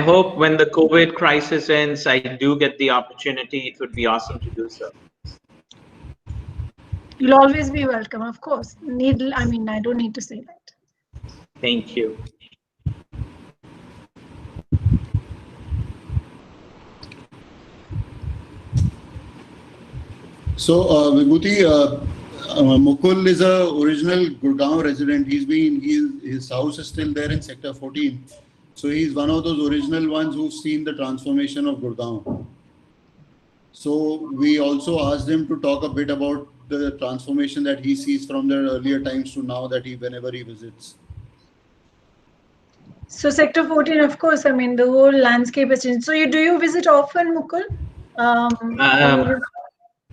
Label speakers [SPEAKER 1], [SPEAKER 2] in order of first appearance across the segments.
[SPEAKER 1] hope when the COVID crisis ends, I do get the opportunity. It would be awesome to do so.
[SPEAKER 2] You'll always be welcome, of course. I don't need to say that.
[SPEAKER 1] Thank you.
[SPEAKER 3] So, Vibhuti, Mukul is a original Gurgaon resident. His house is still there in Sector 14. So he's one of those original ones who've seen the transformation of Gurgaon. So we also asked him to talk a bit about the transformation that he sees from the earlier times to now that whenever he visits.
[SPEAKER 2] So Sector 14, of course, the whole landscape has changed. So do you visit often, Mukul?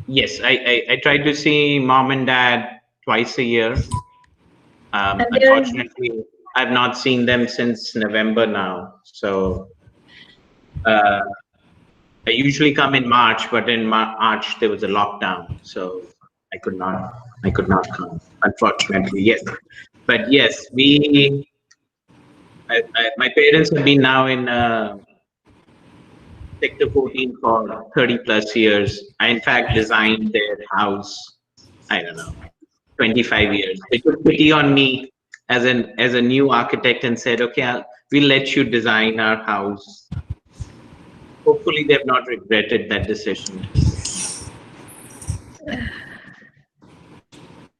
[SPEAKER 1] Yes, I try to see mom and dad twice a year. Unfortunately, I've not seen them since November now. So I usually come in March, but in March there was a lockdown, so I could not come, unfortunately. Yes, but yes, my parents have been now in Sector 14 for 30 plus years. I in fact designed their house, I don't know, 25 years. They took pity on me as a new architect and said, okay, we'll let you design our house. Hopefully they've not regretted that decision.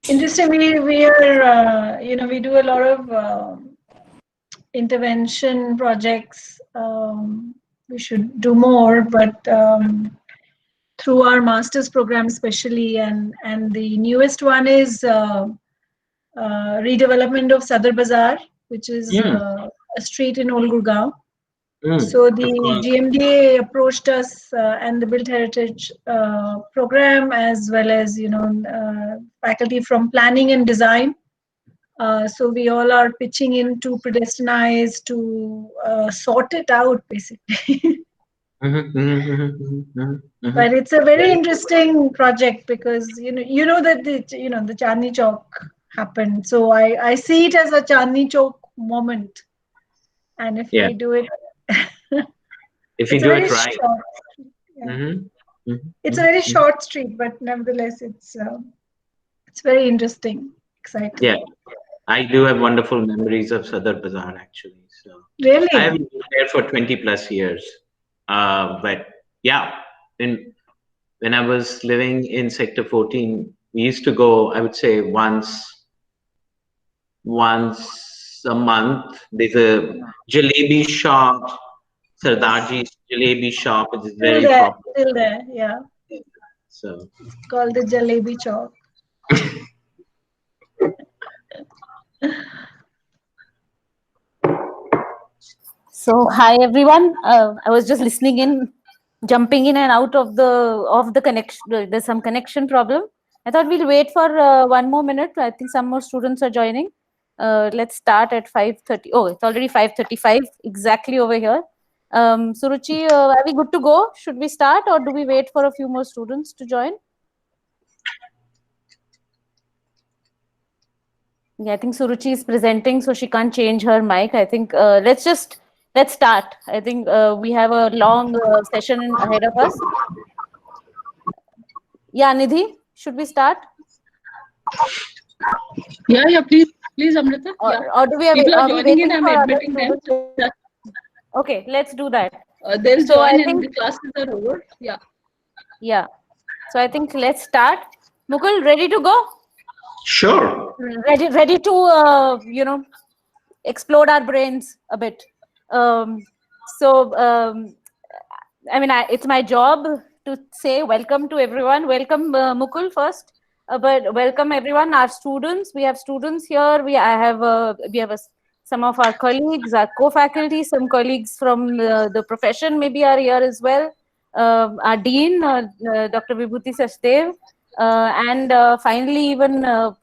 [SPEAKER 2] Interesting. We are, we do a lot of intervention projects. We should do more, but through our master's program especially, and the newest one is redevelopment of Sadar Bazaar, which is a street in Old Gurgaon. So the GMDA approached us and the Built Heritage program, as well as faculty from planning and design. So we all are pitching in to predestinize, to sort it out, basically. But it's a very interesting project because you know that the Chandni Chowk happened. So I see it as a Chandni Chowk moment, and if we do it.
[SPEAKER 1] If you do it right.
[SPEAKER 2] Short, it's a very short street, but nevertheless, it's very interesting, exciting.
[SPEAKER 1] Yeah, I do have wonderful memories of Sadar Bazaar actually. So
[SPEAKER 2] really,
[SPEAKER 1] I haven't been there for 20 plus years, but yeah, when I was living in Sector 14, we used to go, I would say once a month. There's a jalebi shop. Sardarji's Jalebi shop is very popular.
[SPEAKER 2] Still there, yeah.
[SPEAKER 1] So
[SPEAKER 2] it's called the Jalebi Chowk.
[SPEAKER 4] So hi everyone. I was just listening in, jumping in and out of the connection. There's some connection problem. I thought we'll wait for 1 more minute. I think some more students are joining. Let's start at 5:30. Oh, it's already 5:35 exactly over here. Suruchi, are we good to go? Should we start or do we wait for a few more students to join? Yeah, I think Suruchi is presenting, so she can't change her mic. I think let's start. I think we have a long session ahead of us. Yeah, Nidhi, should we start?
[SPEAKER 5] Yeah, please, Amrita.
[SPEAKER 4] Or do we have?
[SPEAKER 5] People are joining in. I'm admitting them.
[SPEAKER 4] Okay, let's do that.
[SPEAKER 5] They'll join and the classes are over. Yeah.
[SPEAKER 4] Yeah. So I think let's start. Mukul, ready to go?
[SPEAKER 1] Sure.
[SPEAKER 4] Ready to explode our brains a bit. It's my job to say welcome to everyone. Welcome Mukul first, but welcome everyone. Our students. We have students here. We have some of our colleagues, our co-faculty, some colleagues from the profession maybe are here as well. Our dean, Dr. Vibhuti Sachdev, and finally even our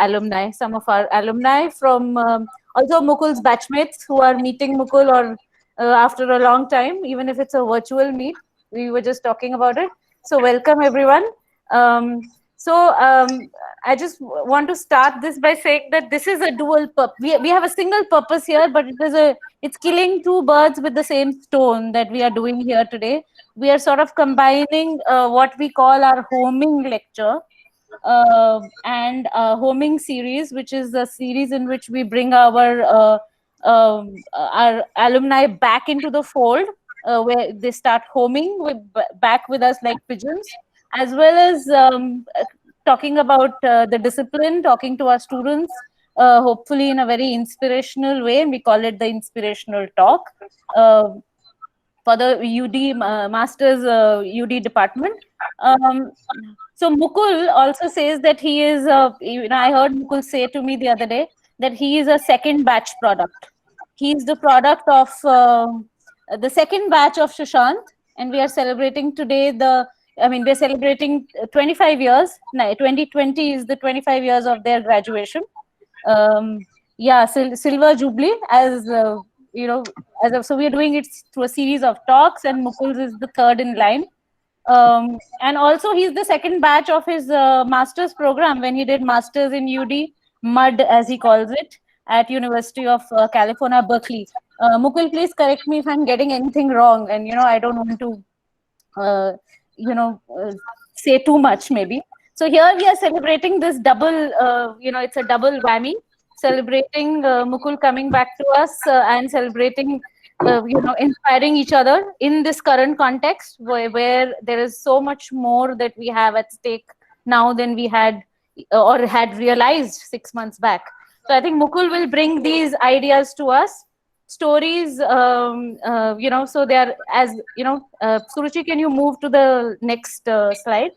[SPEAKER 4] alumni, some of our alumni from also Mukul's batchmates who are meeting Mukul or after a long time, even if it's a virtual meet. We were just talking about it. So welcome everyone. So I just want to start this by saying that this is a dual purpose. We have a single purpose here, but it's killing two birds with the same stone that we are doing here today. We are sort of combining what we call our homing lecture and homing series, which is a series in which we bring our alumni back into the fold, where they start homing back with us like pigeons, as well as talking about the discipline, talking to our students, hopefully in a very inspirational way, and we call it the inspirational talk for the UD Masters UD department. So Mukul also says that he is, I heard Mukul say to me the other day that he is a second batch product. He is the product of the second batch of Sushant, and we are celebrating today we're celebrating 25 years. 2020 is the 25 years of their graduation. Silver Jubilee, so we are doing it through a series of talks, and Mukul's is the third in line. And also he's the second batch of his master's program when he did masters in UD, MUD as he calls it, at University of California, Berkeley. Mukul, please correct me if I'm getting anything wrong, and I don't want to say too much maybe. So here we are celebrating this double, it's a double whammy, celebrating Mukul coming back to us and celebrating inspiring each other in this current context where there is so much more that we have at stake now than we had or had realized 6 months back. So I think Mukul will bring these ideas to us, stories, so they are, as Suruchi, can you move to the next slide?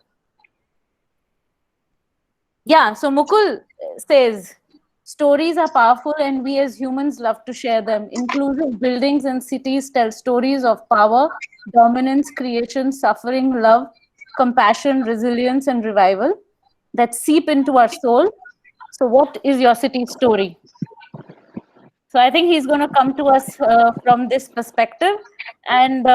[SPEAKER 4] Yeah, so Mukul says, stories are powerful and we as humans love to share them. Inclusive buildings and cities tell stories of power, dominance, creation, suffering, love, compassion, resilience, and revival that seep into our soul. So what is your city's story? So I think he's going to come to us from this perspective. And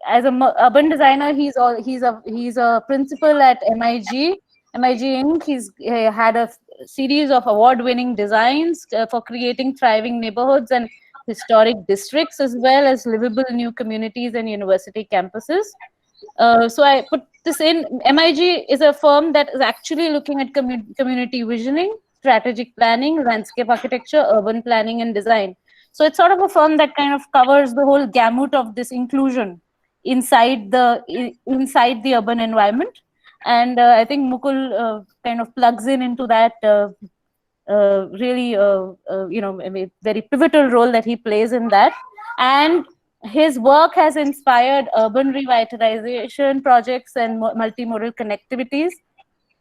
[SPEAKER 4] as an urban designer, he's a principal at MIG Inc. He's had a series of award-winning designs for creating thriving neighborhoods and historic districts, as well as livable new communities and university campuses. So I put this in. MIG is a firm that is actually looking at community visioning, strategic planning, landscape architecture, urban planning, and design. So it's sort of a firm that kind of covers the whole gamut of this inclusion inside the urban environment. And I think Mukul kind of plugs into that really, a very pivotal role that he plays in that. And his work has inspired urban revitalization projects and multimodal connectivities.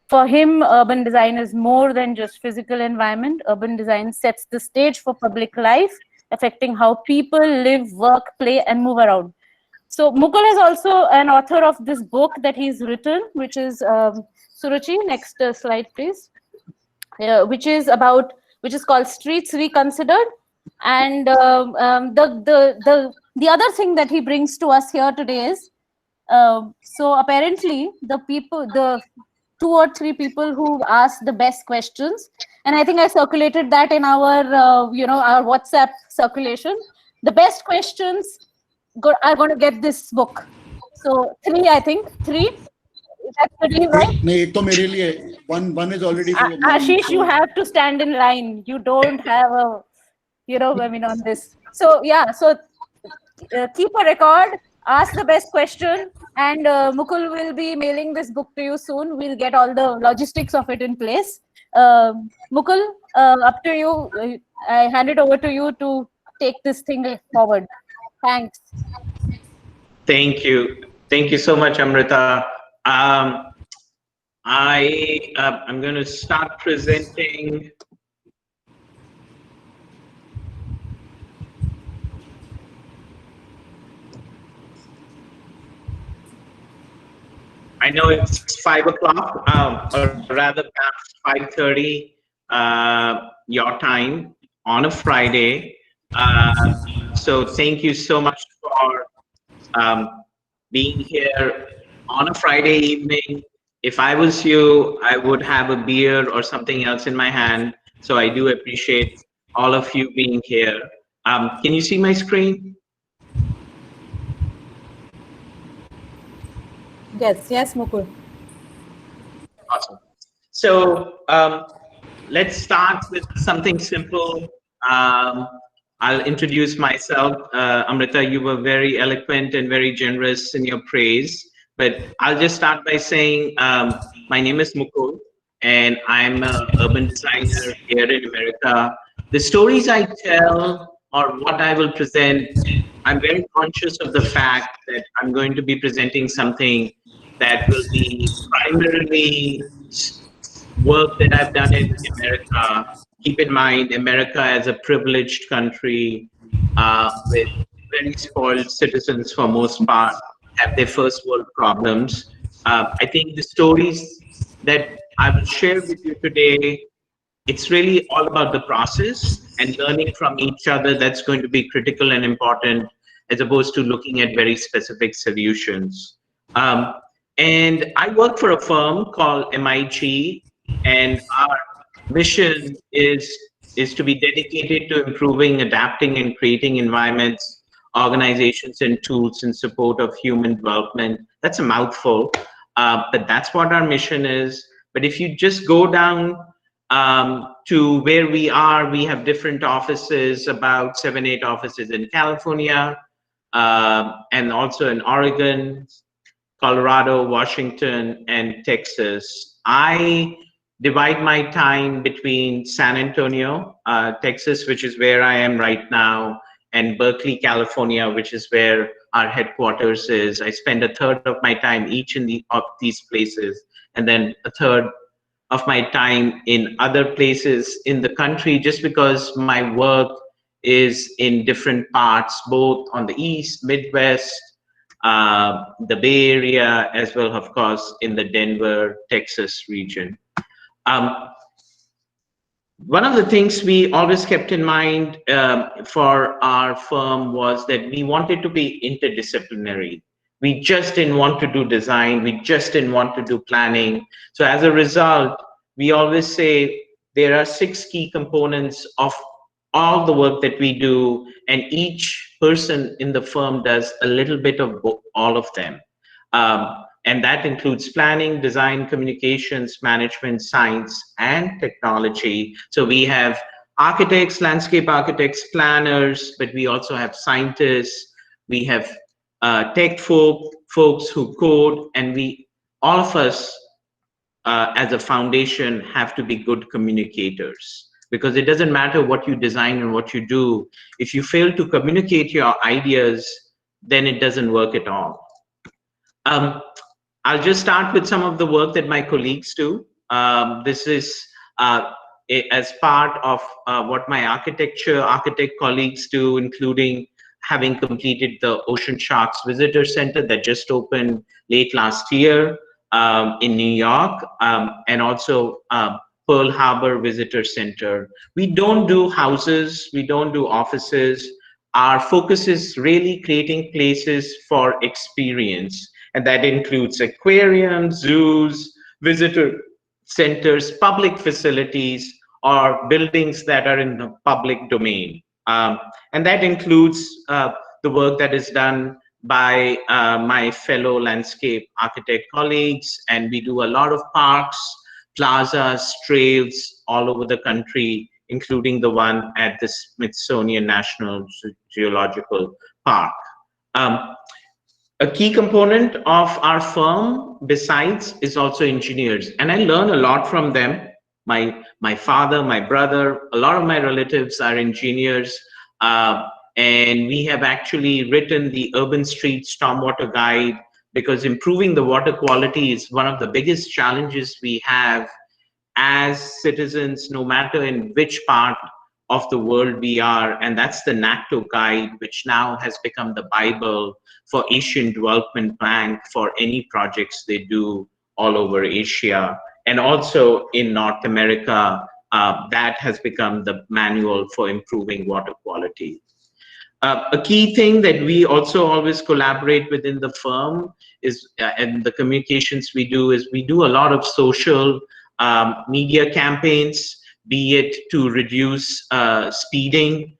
[SPEAKER 4] For him, urban design is more than just physical environment. Urban design sets the stage for public life, affecting how people live, work, play, and move around. So Mukul is also an author of this book that he's written, which is Suruchi. Next slide, please. Which is called Streets Reconsidered. And the other thing that he brings to us here today is so apparently the 2 or 3 people who asked the best questions, and I think I circulated that in our our WhatsApp circulation. The best questions are going to get this book. So 3, I think 3. Is that pretty right?
[SPEAKER 3] No, ek to mere liye. One is already.
[SPEAKER 4] Ashish, you have to stand in line. You don't have a, on this. So yeah, so keep a record. Ask the best question, and Mukul will be mailing this book to you soon. We'll get all the logistics of it in place. Mukul, up to you. I hand it over to you to take this thing forward. Thanks.
[SPEAKER 1] Thank you. Thank you so much, Amrita. I'm going to start presenting. I know it's 5 o'clock, or rather past 5:30 your time on a Friday. So thank you so much for being here on a Friday evening if I was you, I would have a beer or something else in my hand. So I do appreciate all of you being here. Can you see my screen?
[SPEAKER 4] Yes, Mukul.
[SPEAKER 1] Awesome. So let's start with something simple. I'll introduce myself. Amrita, you were very eloquent and very generous in your praise. But I'll just start by saying my name is Mukul, and I'm an urban designer here in America. The stories I tell or what I will present, I'm very conscious of the fact that I'm going to be presenting something that will be primarily work that I've done in America. Keep in mind, America as a privileged country with very spoiled citizens for most part have their first world problems. I think the stories that I will share with you today, it's really all about the process and learning from each other. That's going to be critical and important as opposed to looking at very specific solutions. Um, and I work for a firm called MIG, and our mission is to be dedicated to improving, adapting, and creating environments, organizations, and tools in support of human development. That's a mouthful, but that's what our mission is. But if you just go down to where we are, we have different offices, about 7, 8 offices in California, and also in Oregon, Colorado, Washington, and Texas. I divide my time between San Antonio, Texas, which is where I am right now, and Berkeley, California, which is where our headquarters is. I spend a third of my time each in of these places, and then a third of my time in other places in the country, just because my work is in different parts, both on the East, Midwest, the Bay Area, as well, of course, in the Denver, Texas region. One of the things we always kept in mind for our firm was that we wanted to be interdisciplinary. We just didn't want to do design. We just didn't want to do planning. So as a result, we always say there are 6 key components of all the work that we do, and each person in the firm does a little bit of all of them. And that includes planning, design, communications, management, science, and technology. So we have architects, landscape architects, planners, but we also have scientists. We have tech folks who code, and all of us as a foundation have to be good communicators, because it doesn't matter what you design and what you do. If you fail to communicate your ideas, then it doesn't work at all. I'll just start with some of the work that my colleagues do. This is as part of what my architect colleagues do, including having completed the Ocean Sharks Visitor Center that just opened late last year in New York, and also Pearl Harbor Visitor Center. We don't do houses, we don't do offices. Our focus is really creating places for experience. And that includes aquariums, zoos, visitor centers, public facilities, or buildings that are in the public domain. And that includes the work that is done by my fellow landscape architect colleagues. And we do a lot of parks, plazas, trails all over the country, including the one at the Smithsonian National Geological Park. A key component of our firm, besides, is also engineers, and I learn a lot from them. My father, my brother, a lot of my relatives are engineers, and we have actually written the Urban Street Stormwater Guide, because improving the water quality is one of the biggest challenges we have as citizens, no matter in which part of the world we are. And that's the NACTO guide, which now has become the Bible for Asian Development Bank for any projects they do all over Asia. And also in North America, that has become the manual for improving water quality. A key thing that we also always collaborate within the firm is, and the communications we do is we do a lot of social media campaigns, be it to reduce speeding,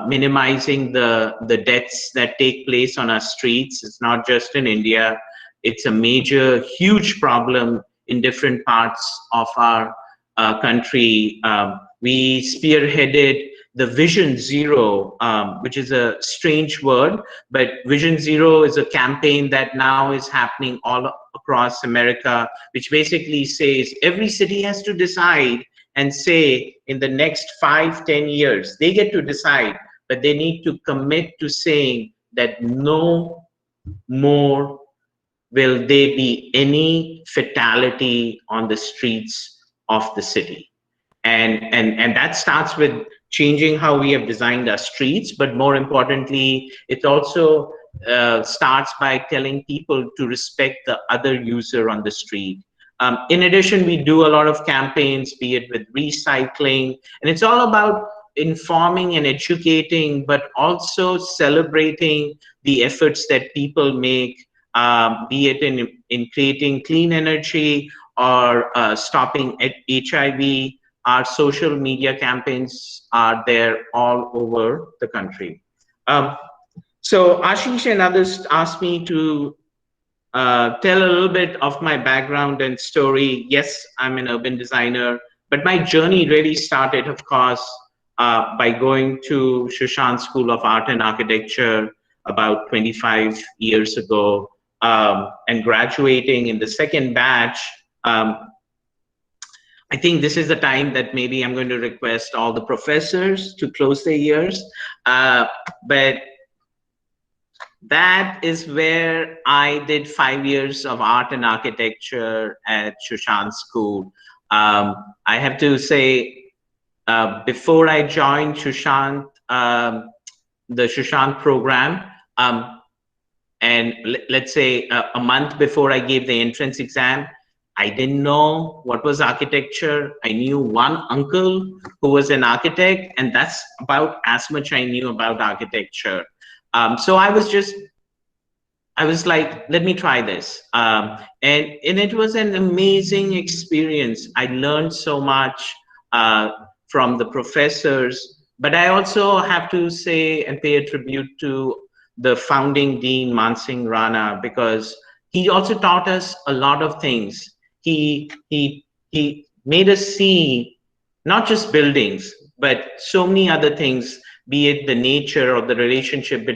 [SPEAKER 1] minimizing the deaths that take place on our streets. It's not just in India. It's a major, huge problem in different parts of our country. We spearheaded the Vision Zero, which is a strange word, but Vision Zero is a campaign that now is happening all across America, which basically says every city has to decide and say in the next 5-10 years, they get to decide, but they need to commit to saying that no more will there be any fatality on the streets of the city. And that starts with changing how we have designed our streets, but more importantly, it also starts by telling people to respect the other user on the street. In addition, we do a lot of campaigns, be it with recycling, and it's all about informing and educating, but also celebrating the efforts that people make, be it in creating clean energy or stopping HIV. Our social media campaigns are there all over the country. So Ashish and others asked me to tell a little bit of my background and story. Yes, I'm an urban designer, but my journey really started, of course, by going to Sushant School of Art and Architecture about 25 years ago, and graduating in the second batch. I think this is the time that maybe I'm going to request all the professors to close their ears. But that is where I did 5 years of art and architecture at Sushant School. I have to say, before I joined Sushant, the Sushant program, and let's say a month before I gave the entrance exam, I didn't know what was architecture. I knew one uncle who was an architect, and that's about as much I knew about architecture. So I was like, let me try this. And it was an amazing experience. I learned so much from the professors, but I also have to say and pay a tribute to the founding dean, Mansingh Rana, because he also taught us a lot of things. He made us see not just buildings, but so many other things, be it the nature or the relationship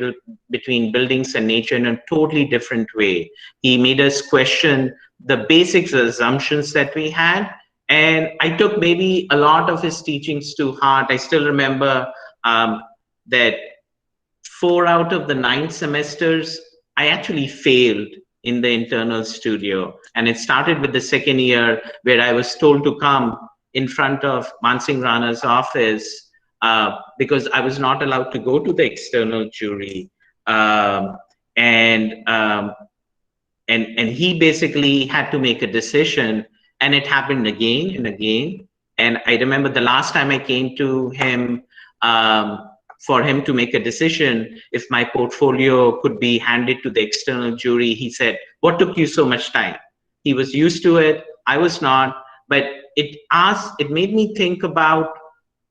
[SPEAKER 1] between buildings and nature in a totally different way. He made us question the basic assumptions that we had. And I took maybe a lot of his teachings to heart. I still remember that 4 out of the 9 semesters, I actually failed in the internal studio. And it started with the second year where I was told to come in front of Mansingh Rana's office because I was not allowed to go to the external jury. And he basically had to make a decision, and it happened again and again. And I remember the last time I came to him for him to make a decision if my portfolio could be handed to the external jury, he said, "What took you so much time?" He was used to it, I was not, but it made me think about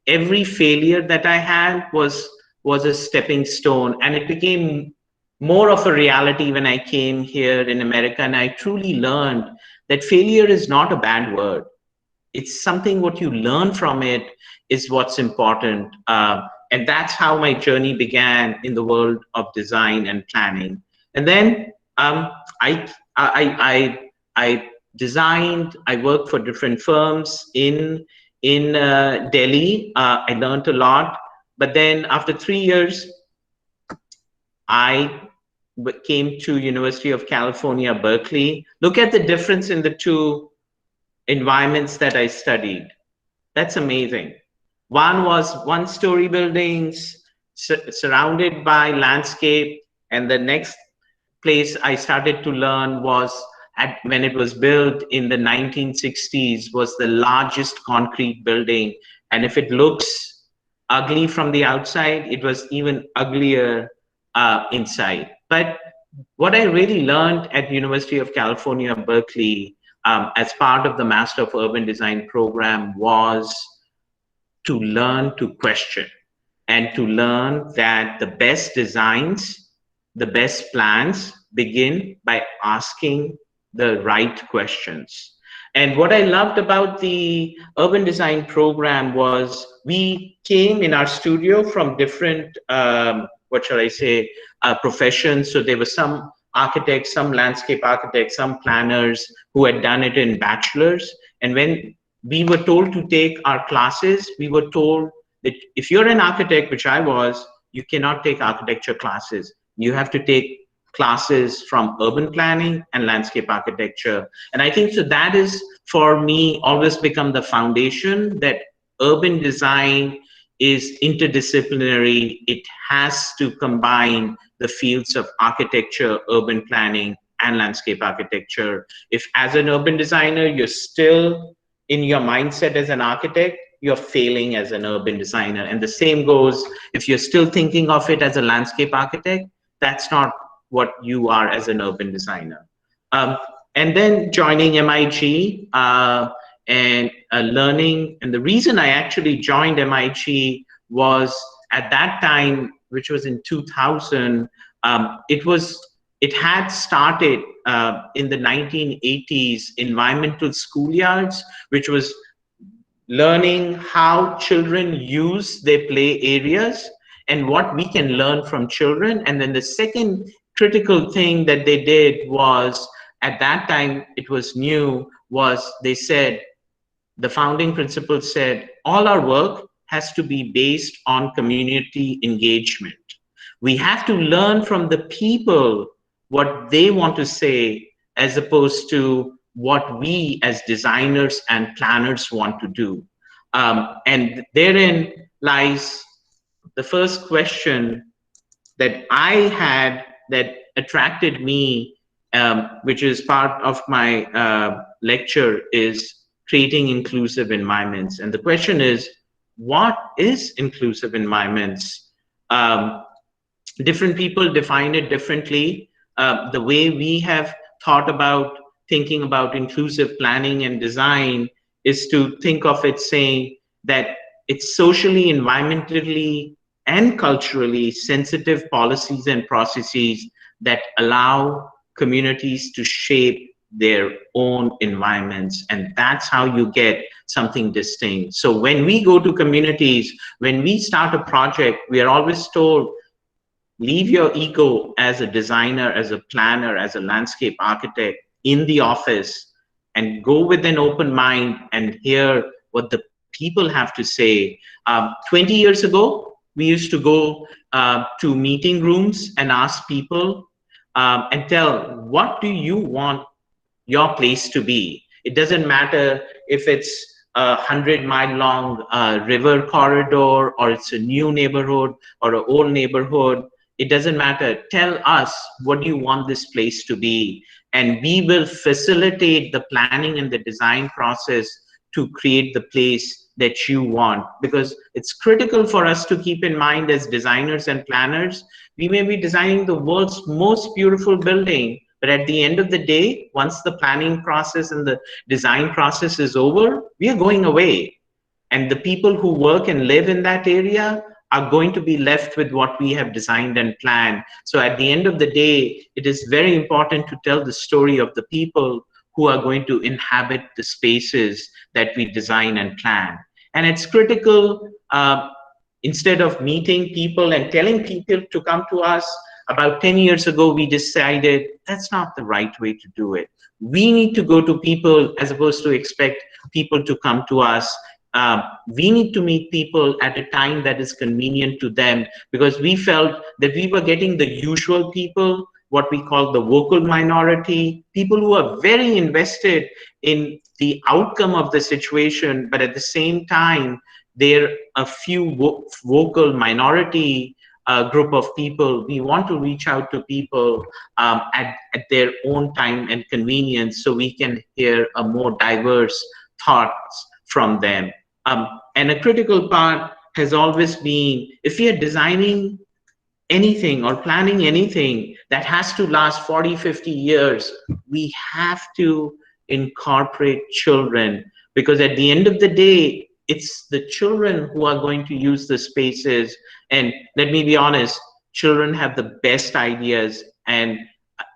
[SPEAKER 1] every failure that I had was a stepping stone, and it became more of a reality when I came here in America, and I truly learned that failure is not a bad word. It's something what you learn from it is what's important. And that's how my journey began in the world of design and planning. And then I designed, I worked for different firms in Delhi. I learned a lot. But then after 3 years, I came to University of California, Berkeley. Look at the difference in the two environments that I studied. That's amazing. One was one-story buildings surrounded by landscape, and the next place I started to learn was when it was built in the 1960s, was the largest concrete building. And if it looks ugly from the outside, it was even uglier inside. But what I really learned at University of California, Berkeley, as part of the Master of Urban Design program was to learn to question and to learn that the best designs, the best plans begin by asking the right questions. And what I loved about the urban design program was we came in our studio from different, what shall I say, professions. So there were some architects, some landscape architects, some planners who had done it in bachelor's. And when we were told to take our classes, we were told that if you're an architect, which I was, you cannot take architecture classes. You have to take classes from urban planning and landscape architecture. And I think so that is, for me, always become the foundation that urban design is interdisciplinary. It has to combine the fields of architecture, urban planning, and landscape architecture. If as an urban designer, you're still in your mindset as an architect, you're failing as an urban designer. And the same goes if you're still thinking of it as a landscape architect, that's not what you are as an urban designer. And then joining MIT and learning. And the reason I actually joined MIT was at that time, which was in 2000, it had started in the 1980s, environmental schoolyards, which was learning how children use their play areas and what we can learn from children. And then the second critical thing that they did was, at that time, it was new, was they said, the founding principle said, all our work has to be based on community engagement. We have to learn from the people what they want to say, as opposed to what we as designers and planners want to do. And therein lies the first question that I had that attracted me, which is part of my lecture, is creating inclusive environments. And the question is, what is inclusive environments? Different people define it differently. The way we have thought about thinking about inclusive planning and design is to think of it saying that it's socially, environmentally, and culturally sensitive policies and processes that allow communities to shape their own environments. And that's how you get something distinct. So when we go to communities, when we start a project, we are always told, leave your ego as a designer, as a planner, as a landscape architect in the office, and go with an open mind and hear what the people have to say. 20 years ago, we used to go to meeting rooms and ask people and tell, what do you want your place to be? It doesn't matter if it's a 100-mile long river corridor, or it's a new neighborhood or an old neighborhood. It doesn't matter. Tell us, what do you want this place to be? And we will facilitate the planning and the design process to create the place that you want. Because it's critical for us to keep in mind as designers and planners, we may be designing the world's most beautiful building, but at the end of the day, once the planning process and the design process is over, we are going away. And the people who work and live in that area are going to be left with what we have designed and planned. So at the end of the day, it is very important to tell the story of the people who are going to inhabit the spaces that we design and plan. And it's critical, instead of meeting people and telling people to come to us, about 10 years ago, we decided that's not the right way to do it. We need to go to people as opposed to expect people to come to us. We need to meet people at a time that is convenient to them, because we felt that we were getting the usual people, what we call the vocal minority, people who are very invested in the outcome of the situation, but at the same time, they're a few vocal minority group of people. We want to reach out to people at their own time and convenience, so we can hear a more diverse thoughts from them. And a critical part has always been, if we are designing anything or planning anything that has to last 40, 50 years, we have to incorporate children, because at the end of the day, it's the children who are going to use the spaces. And let me be honest, children have the best ideas. And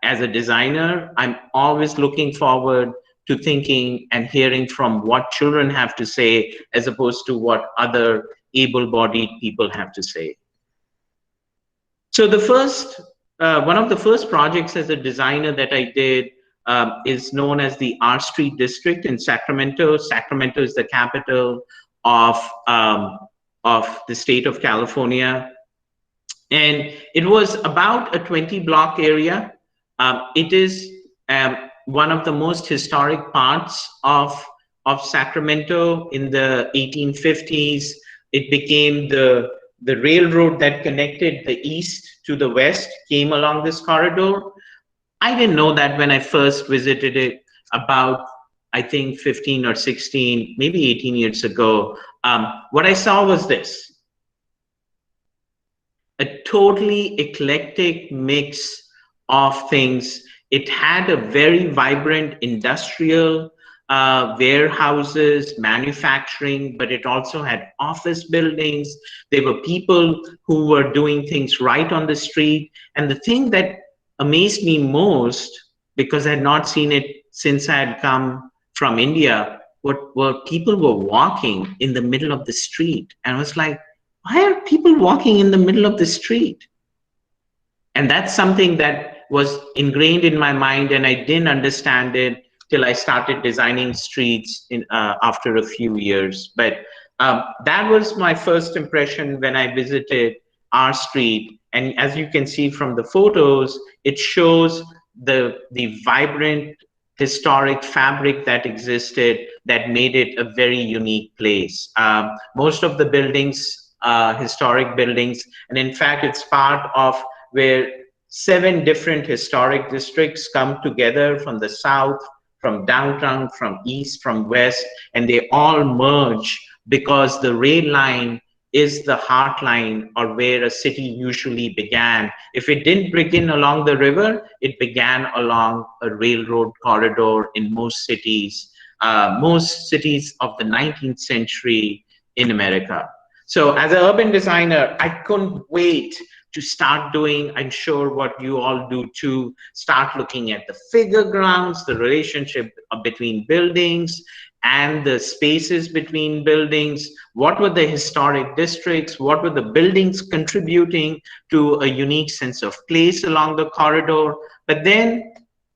[SPEAKER 1] as a designer, I'm always looking forward to thinking and hearing from what children have to say, as opposed to what other able-bodied people have to say. So the first, one of the first projects as a designer that I did is known as the R Street District in Sacramento. Sacramento is the capital of the state of California. And it was about a 20-block area. It is one of the most historic parts of Sacramento. In the 1850s. It became the railroad that connected the east to the west came along this corridor. I didn't know that when I first visited it about, I think, 15 or 16, maybe 18 years ago. What I saw was this: a totally eclectic mix of things. It had a very vibrant industrial warehouses, manufacturing, but it also had office buildings. There were people who were doing things right on the street. And the thing that amazed me most, because I had not seen it since I had come from India, were people were walking in the middle of the street. And I was like, why are people walking in the middle of the street? And that's something that was ingrained in my mind, and I didn't understand it till I started designing streets after a few years. But that was my first impression when I visited our street. And as you can see from the photos, it shows the vibrant historic fabric that existed that made it a very unique place. Most of the buildings, historic buildings, and in fact, it's part of where 7 different historic districts come together from the south, from downtown, from east, from west, and they all merge because the rail line is the heart line, or where a city usually began. If it didn't begin along the river, it began along a railroad corridor in most cities of the 19th century in America. So as an urban designer, I couldn't wait to start doing, I'm sure what you all do too, start looking at the figure grounds, the relationship between buildings and the spaces between buildings. What were the historic districts? What were the buildings contributing to a unique sense of place along the corridor? But then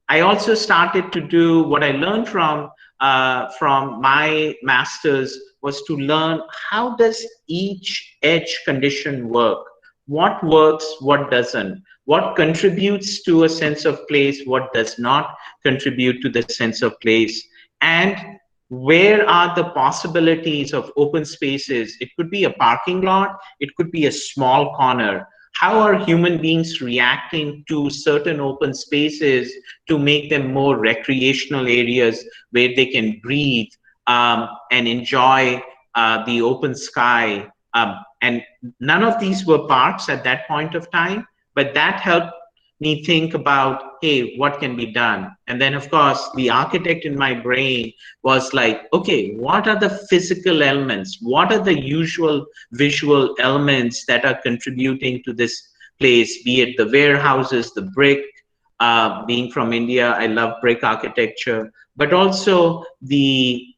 [SPEAKER 1] I also started to do what I learned from my master's, was to learn how does each edge condition work? What works, what doesn't? What contributes to a sense of place, what does not contribute to the sense of place? And where are the possibilities of open spaces? It could be a parking lot, it could be a small corner. How are human beings reacting to certain open spaces to make them more recreational areas where they can breathe and enjoy the open sky? And none of these were parks at that point of time, but that helped me think about, hey, what can be done? And then, of course, the architect in my brain was like, okay, what are the physical elements? What are the usual visual elements that are contributing to this place, be it the warehouses, the brick? Being from India, I love brick architecture, but also the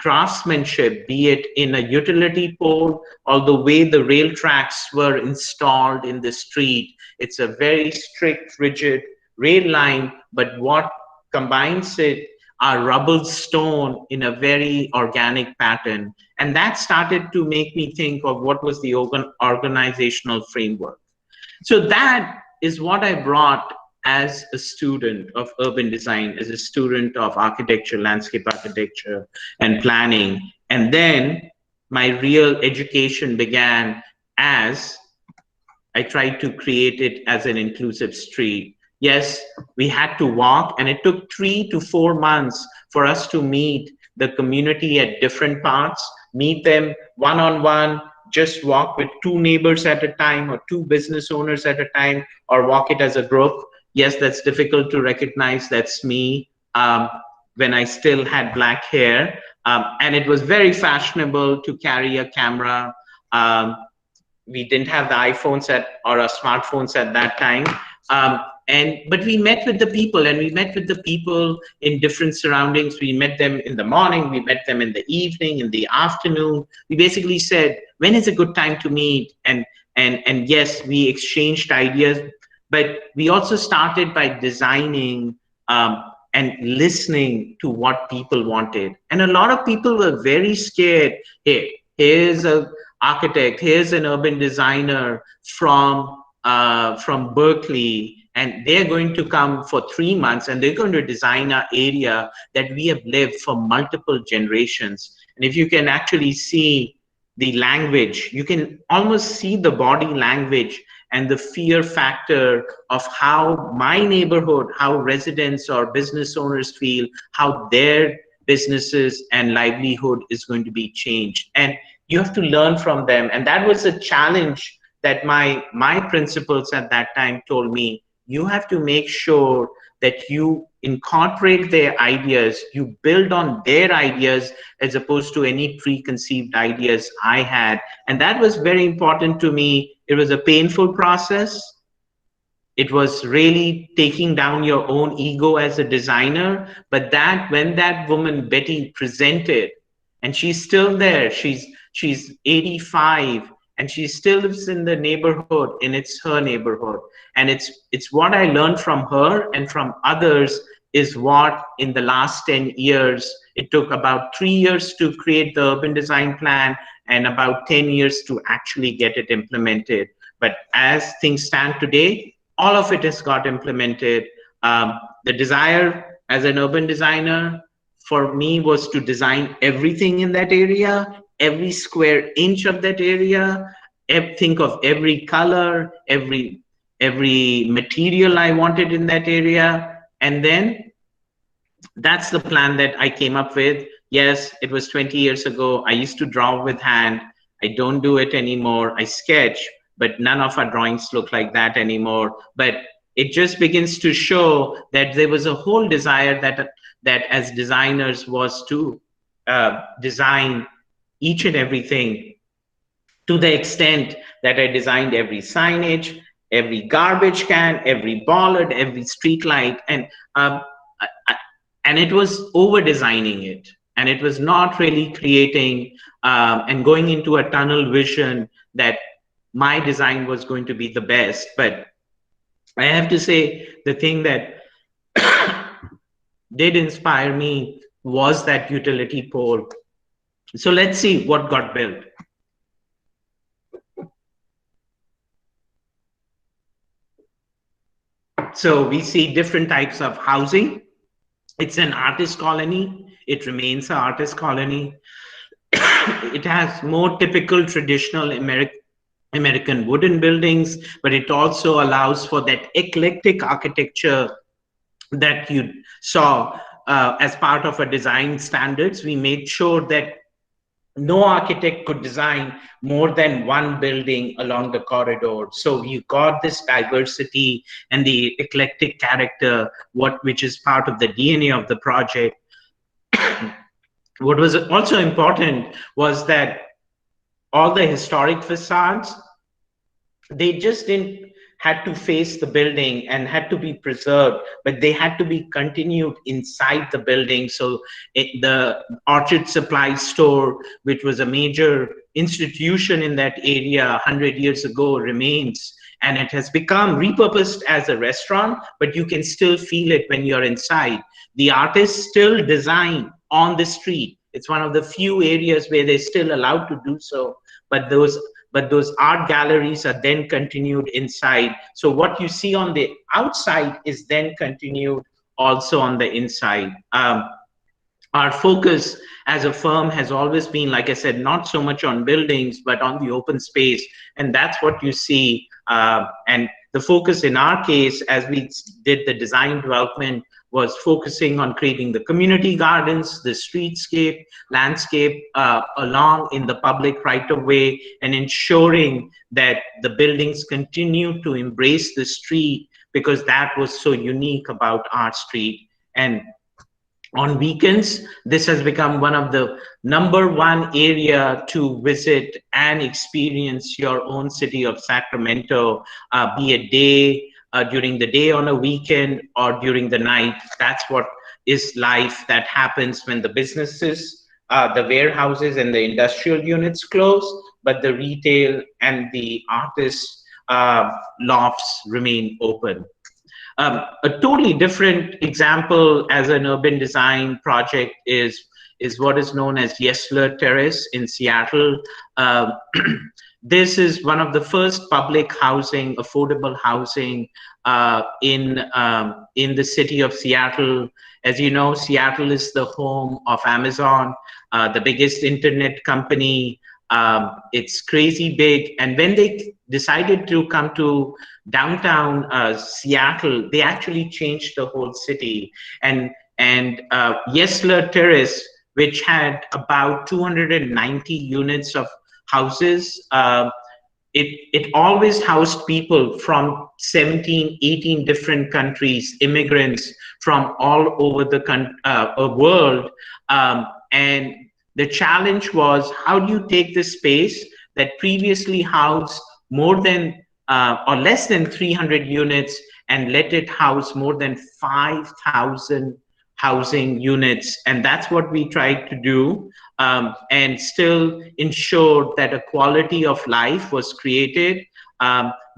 [SPEAKER 1] craftsmanship, be it in a utility pole or the way the rail tracks were installed in the street. It's a very strict, rigid rail line, but what combines it are rubble stone in a very organic pattern. And that started to make me think of what was the organizational framework. So that is what I brought as a student of urban design, as a student of architecture, landscape architecture, and planning. And then my real education began as I tried to create it as an inclusive street. Yes, we had to walk, and it took 3 to 4 months for us to meet the community at different parts, meet them one-on-one, just walk with 2 neighbors at a time or 2 business owners at a time, or walk it as a group. Yes, that's difficult to recognize. That's me when I still had black hair. And it was very fashionable to carry a camera. We didn't have the iPhones or smartphones at that time. But we met with the people, and we met with the people in different surroundings. We met them in the morning, we met them in the evening, in the afternoon. We basically said, when is a good time to meet? And yes, we exchanged ideas, but we also started by designing and listening to what people wanted. And a lot of people were very scared. Hey, here's a architect, here's an urban designer from Berkeley, and they're going to come for 3 months and they're going to design an area that we have lived for multiple generations. And if you can actually see the language, you can almost see the body language and the fear factor of how my neighborhood, how residents or business owners feel, how their businesses and livelihood is going to be changed. And you have to learn from them. And that was a challenge that my principals at that time told me. You have to make sure that you incorporate their ideas, you build on their ideas as opposed to any preconceived ideas I had. And that was very important to me. It was a painful process. It was really taking down your own ego as a designer. But when that woman, Betty, presented, and she's still there, she's 85, and she still lives in the neighborhood, and it's her neighborhood. And it's what I learned from her and from others is what in the last 10 years, it took about 3 years to create the urban design plan and about 10 years to actually get it implemented. But as things stand today, all of it has got implemented. The desire as an urban designer for me was to design everything in that area, every square inch of that area, think of every color, every material I wanted in that area. And then that's the plan that I came up with. Yes, it was 20 years ago. I used to draw with hand. I don't do it anymore. I sketch, but none of our drawings look like that anymore. But it just begins to show that there was a whole desire that as designers was to design each and everything, to the extent that I designed every signage, every garbage can, every bollard, every street light, and it was over designing it, and it was not really creating and going into a tunnel vision that my design was going to be the best. But I have to say, the thing that did inspire me was that utility pole. So let's see what got built. So we see different types of housing. It's an artist colony. It remains an artist colony. It has more typical traditional American wooden buildings, but it also allows for that eclectic architecture that you saw as part of our design standards. We made sure that no architect could design more than one building along the corridor. So you got this diversity and the eclectic character, which is part of the DNA of the project. What was also important was that all the historic facades, they just didn't had to face the building and had to be preserved, but they had to be continued inside the building. So the Orchard Supply Store, which was a major institution in that area 100 years ago, remains, and it has become repurposed as a restaurant, but you can still feel it when you're inside. The artists still design on the street. It's one of the few areas where they're still allowed to do so, but those art galleries are then continued inside. So what you see on the outside is then continued also on the inside. Our focus as a firm has always been, like I said, not so much on buildings, but on the open space. And that's what you see. And the focus in our case, as we did the design development, was focusing on creating the community gardens, the streetscape, landscape along in the public right of way, and ensuring that the buildings continue to embrace the street, because that was so unique about our street. And on weekends, this has become one of the #1 area to visit and experience your own city of Sacramento, be it during the day on a weekend or during the night. That's what is life that happens when the businesses, the warehouses and the industrial units close, but the retail and the artists' lofts remain open. A totally different example as an urban design project is what is known as Yesler Terrace in Seattle. This is one of the first public housing, affordable housing in the city of Seattle. As you know, Seattle is the home of Amazon, the biggest internet company. It's crazy big. And when they decided to come to downtown Seattle, they actually changed the whole city. And Yesler Terrace, which had about 290 units of houses, it always housed people from 17, 18 different countries, immigrants from all over the world. And the challenge was, how do you take this space that previously housed more than or less than 300 units and let it house more than 5,000 housing units? And that's what we tried to do, and still ensure that a quality of life was created.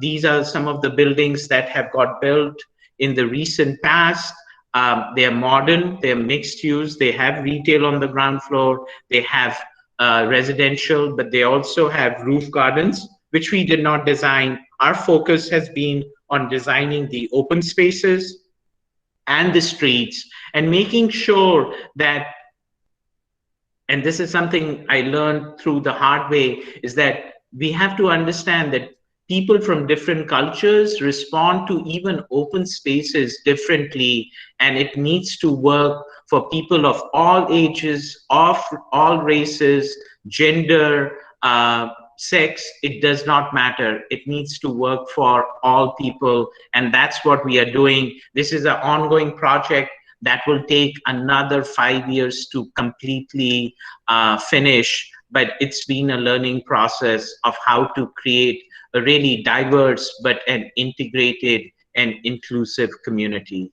[SPEAKER 1] These are some of the buildings that have got built in the recent past. They are modern, they're mixed use, they have retail on the ground floor, they have residential, but they also have roof gardens, which we did not design. Our focus has been on designing the open spaces and the streets and making sure that, and this is something I learned through the hard way, is that we have to understand that people from different cultures respond to even open spaces differently, and it needs to work for people of all ages, of all races, gender, sex. It does not matter. It needs to work for all people, and that's what we are doing. This is an ongoing project that will take another 5 years to completely finish, but it's been a learning process of how to create a really diverse but an integrated and inclusive community.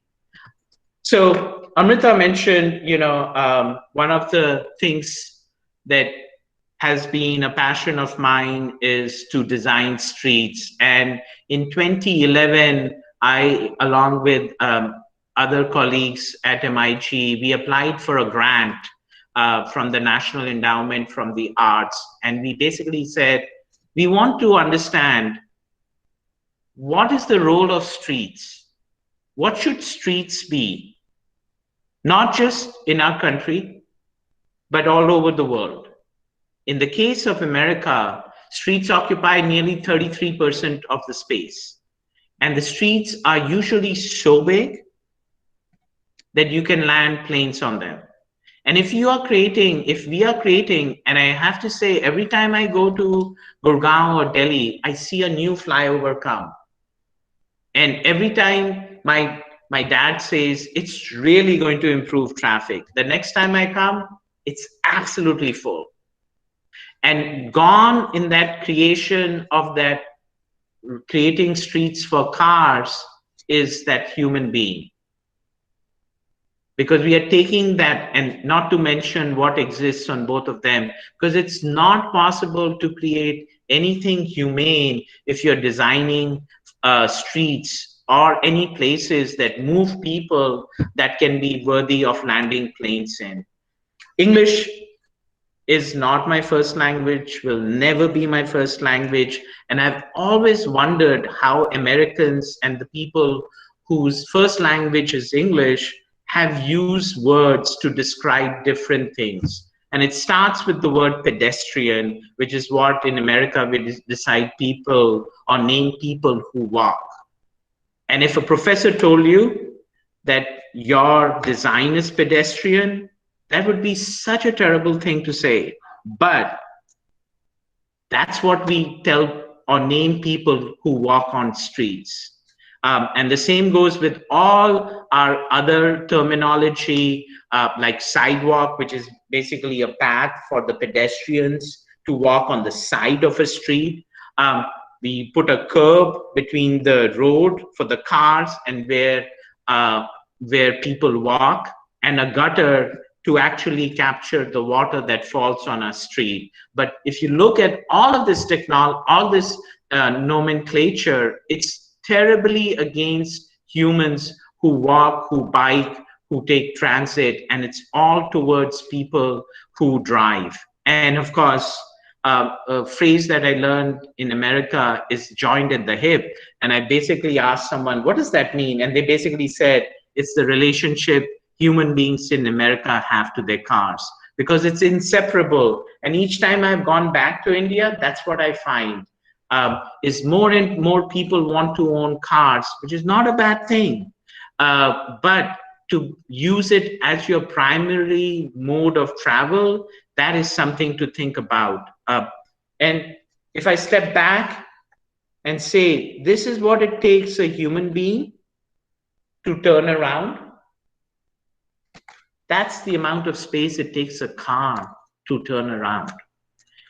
[SPEAKER 1] So Amrita mentioned, one of the things that has been a passion of mine is to design streets. And in 2011, I, along with other colleagues at MIT, we applied for a grant from the National Endowment from the Arts. And we basically said, we want to understand what is the role of streets? What should streets be? Not just in our country, but all over the world. In the case of America, streets occupy nearly 33% of the space. And the streets are usually so big that you can land planes on them. And if we are creating, and I have to say, every time I go to Gurgaon or Delhi, I see a new flyover come. And every time my dad says, it's really going to improve traffic. The next time I come, it's absolutely full. And gone in that creation of that, creating streets for cars, is that human being. Because we are taking that, and not to mention what exists on both of them, because it's not possible to create anything humane if you're designing streets or any places that move people that can be worthy of landing planes in. English is not my first language, will never be my first language. And I've always wondered how Americans and the people whose first language is English have used words to describe different things. And it starts with the word pedestrian, which is what in America we decide people or name people who walk. And if a professor told you that your design is pedestrian, that would be such a terrible thing to say. But that's what we tell or name people who walk on streets. And the same goes with all our other terminology, like sidewalk, which is basically a path for the pedestrians to walk on the side of a street. We put a curb between the road for the cars and where people walk, and a gutter to actually capture the water that falls on our street. But if you look at all of this technology, all this nomenclature, it's terribly against humans who walk, who bike, who take transit, and it's all towards people who drive. And of course, a phrase that I learned in America is joined at the hip. And I basically asked someone, what does that mean? And they basically said, it's the relationship human beings in America have to their cars, because it's inseparable. And each time I've gone back to India, that's what I find, is more and more people want to own cars, which is not a bad thing. But to use it as your primary mode of travel, that is something to think about. And if I step back and say, this is what it takes a human being to turn around, that's the amount of space it takes a car to turn around.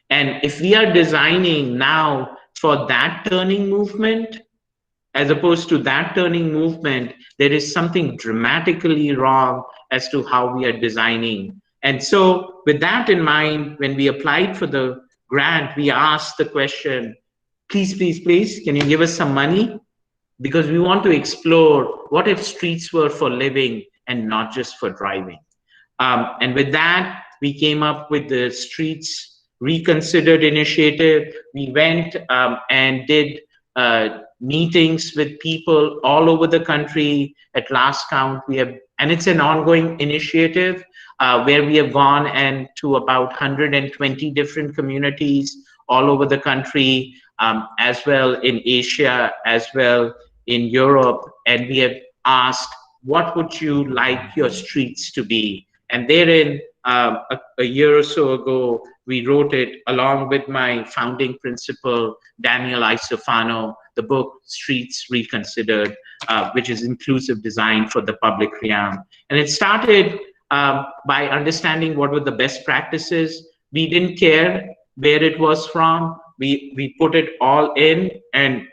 [SPEAKER 1] And if we are designing now for that turning movement, as opposed to that turning movement, there is something dramatically wrong as to how we are designing. And so with that in mind, when we applied for the grant, we asked the question, please, please, please, can you give us some money? Because we want to explore what if streets were for living and not just for driving. And with that, we came up with the Streets Reconsidered initiative. We went and did meetings with people all over the country. At last count, we have, and it's an ongoing initiative where we have gone and to about 120 different communities all over the country, as well in Asia, as well in Europe. And we have asked, what would you like your streets to be? And therein, a year or so ago, we wrote it along with my founding principal, Daniel Isofano, the book Streets Reconsidered, which is inclusive design for the public realm. And it started by understanding what were the best practices. We didn't care where it was from. We put it all in, and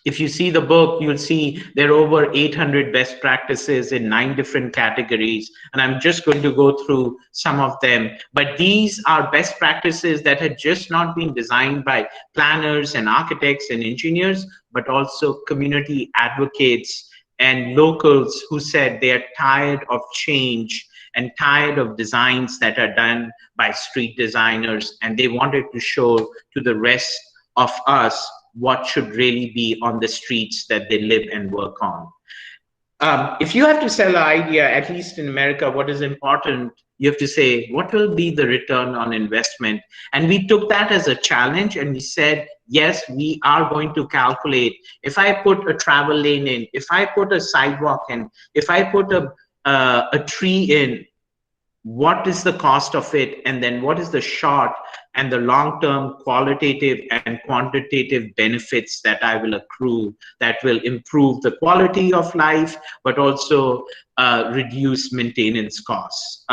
[SPEAKER 1] if you see the book, you'll see there are over 800 best practices in 9 different categories. And I'm just going to go through some of them. But these are best practices that had just not been designed by planners and architects and engineers, but also community advocates and locals who said they are tired of change and tired of designs that are done by street designers. And they wanted to show to the rest of us what should really be on the streets that they live and work on. If you have to sell an idea, at least in America, what is important, you have to say, what will be the return on investment? And we took that as a challenge, and we said, yes, we are going to calculate. If I put a travel lane in, if I put a sidewalk in, if I put a tree in, what is the cost of it? And then what is the short and the long-term qualitative and quantitative benefits that I will accrue that will improve the quality of life, but also reduce maintenance costs.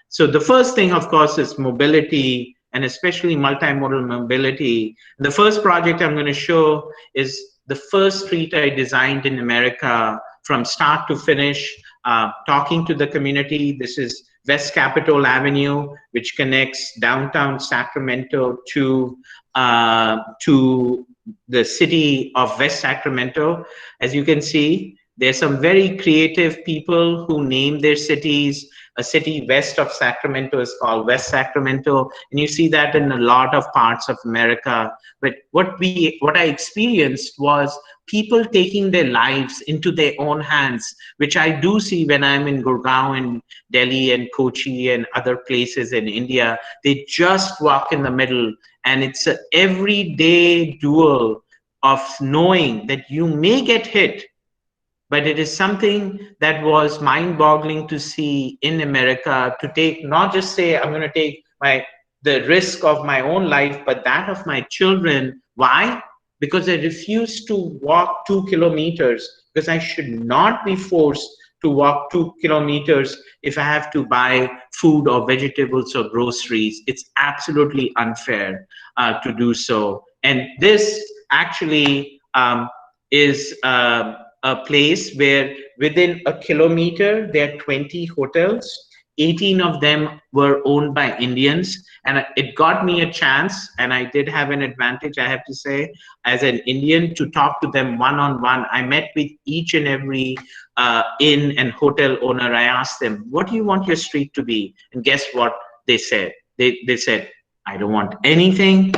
[SPEAKER 1] So the first thing, of course, is mobility, and especially multimodal mobility. The first project I'm going to show is the first street I designed in America from start to finish, talking to the community. This is West Capitol Avenue, which connects downtown Sacramento to the city of West Sacramento. As you can see, there's some very creative people who name their cities. A city west of Sacramento is called West Sacramento, and you see that in a lot of parts of America. But what I experienced was people taking their lives into their own hands, which I do see when I'm in Gurgaon and Delhi and Kochi and other places in India. They just walk in the middle, and it's an everyday duel of knowing that you may get hit, but it is something that was mind-boggling to see in America, to take, not just say, I'm going to take the risk of my own life, but that of my children. Why? Because I refuse to walk 2 kilometers, because I should not be forced to walk 2 kilometers if I have to buy food or vegetables or groceries. It's absolutely unfair to do so. And this actually is a place where within a kilometer, there are 20 hotels. 18 of them were owned by Indians, and it got me a chance, and I did have an advantage, I have to say, as an Indian, to talk to them one-on-one. I met with each and every inn and hotel owner. I asked them, what do you want your street to be? And guess what they said? They said, I don't want anything.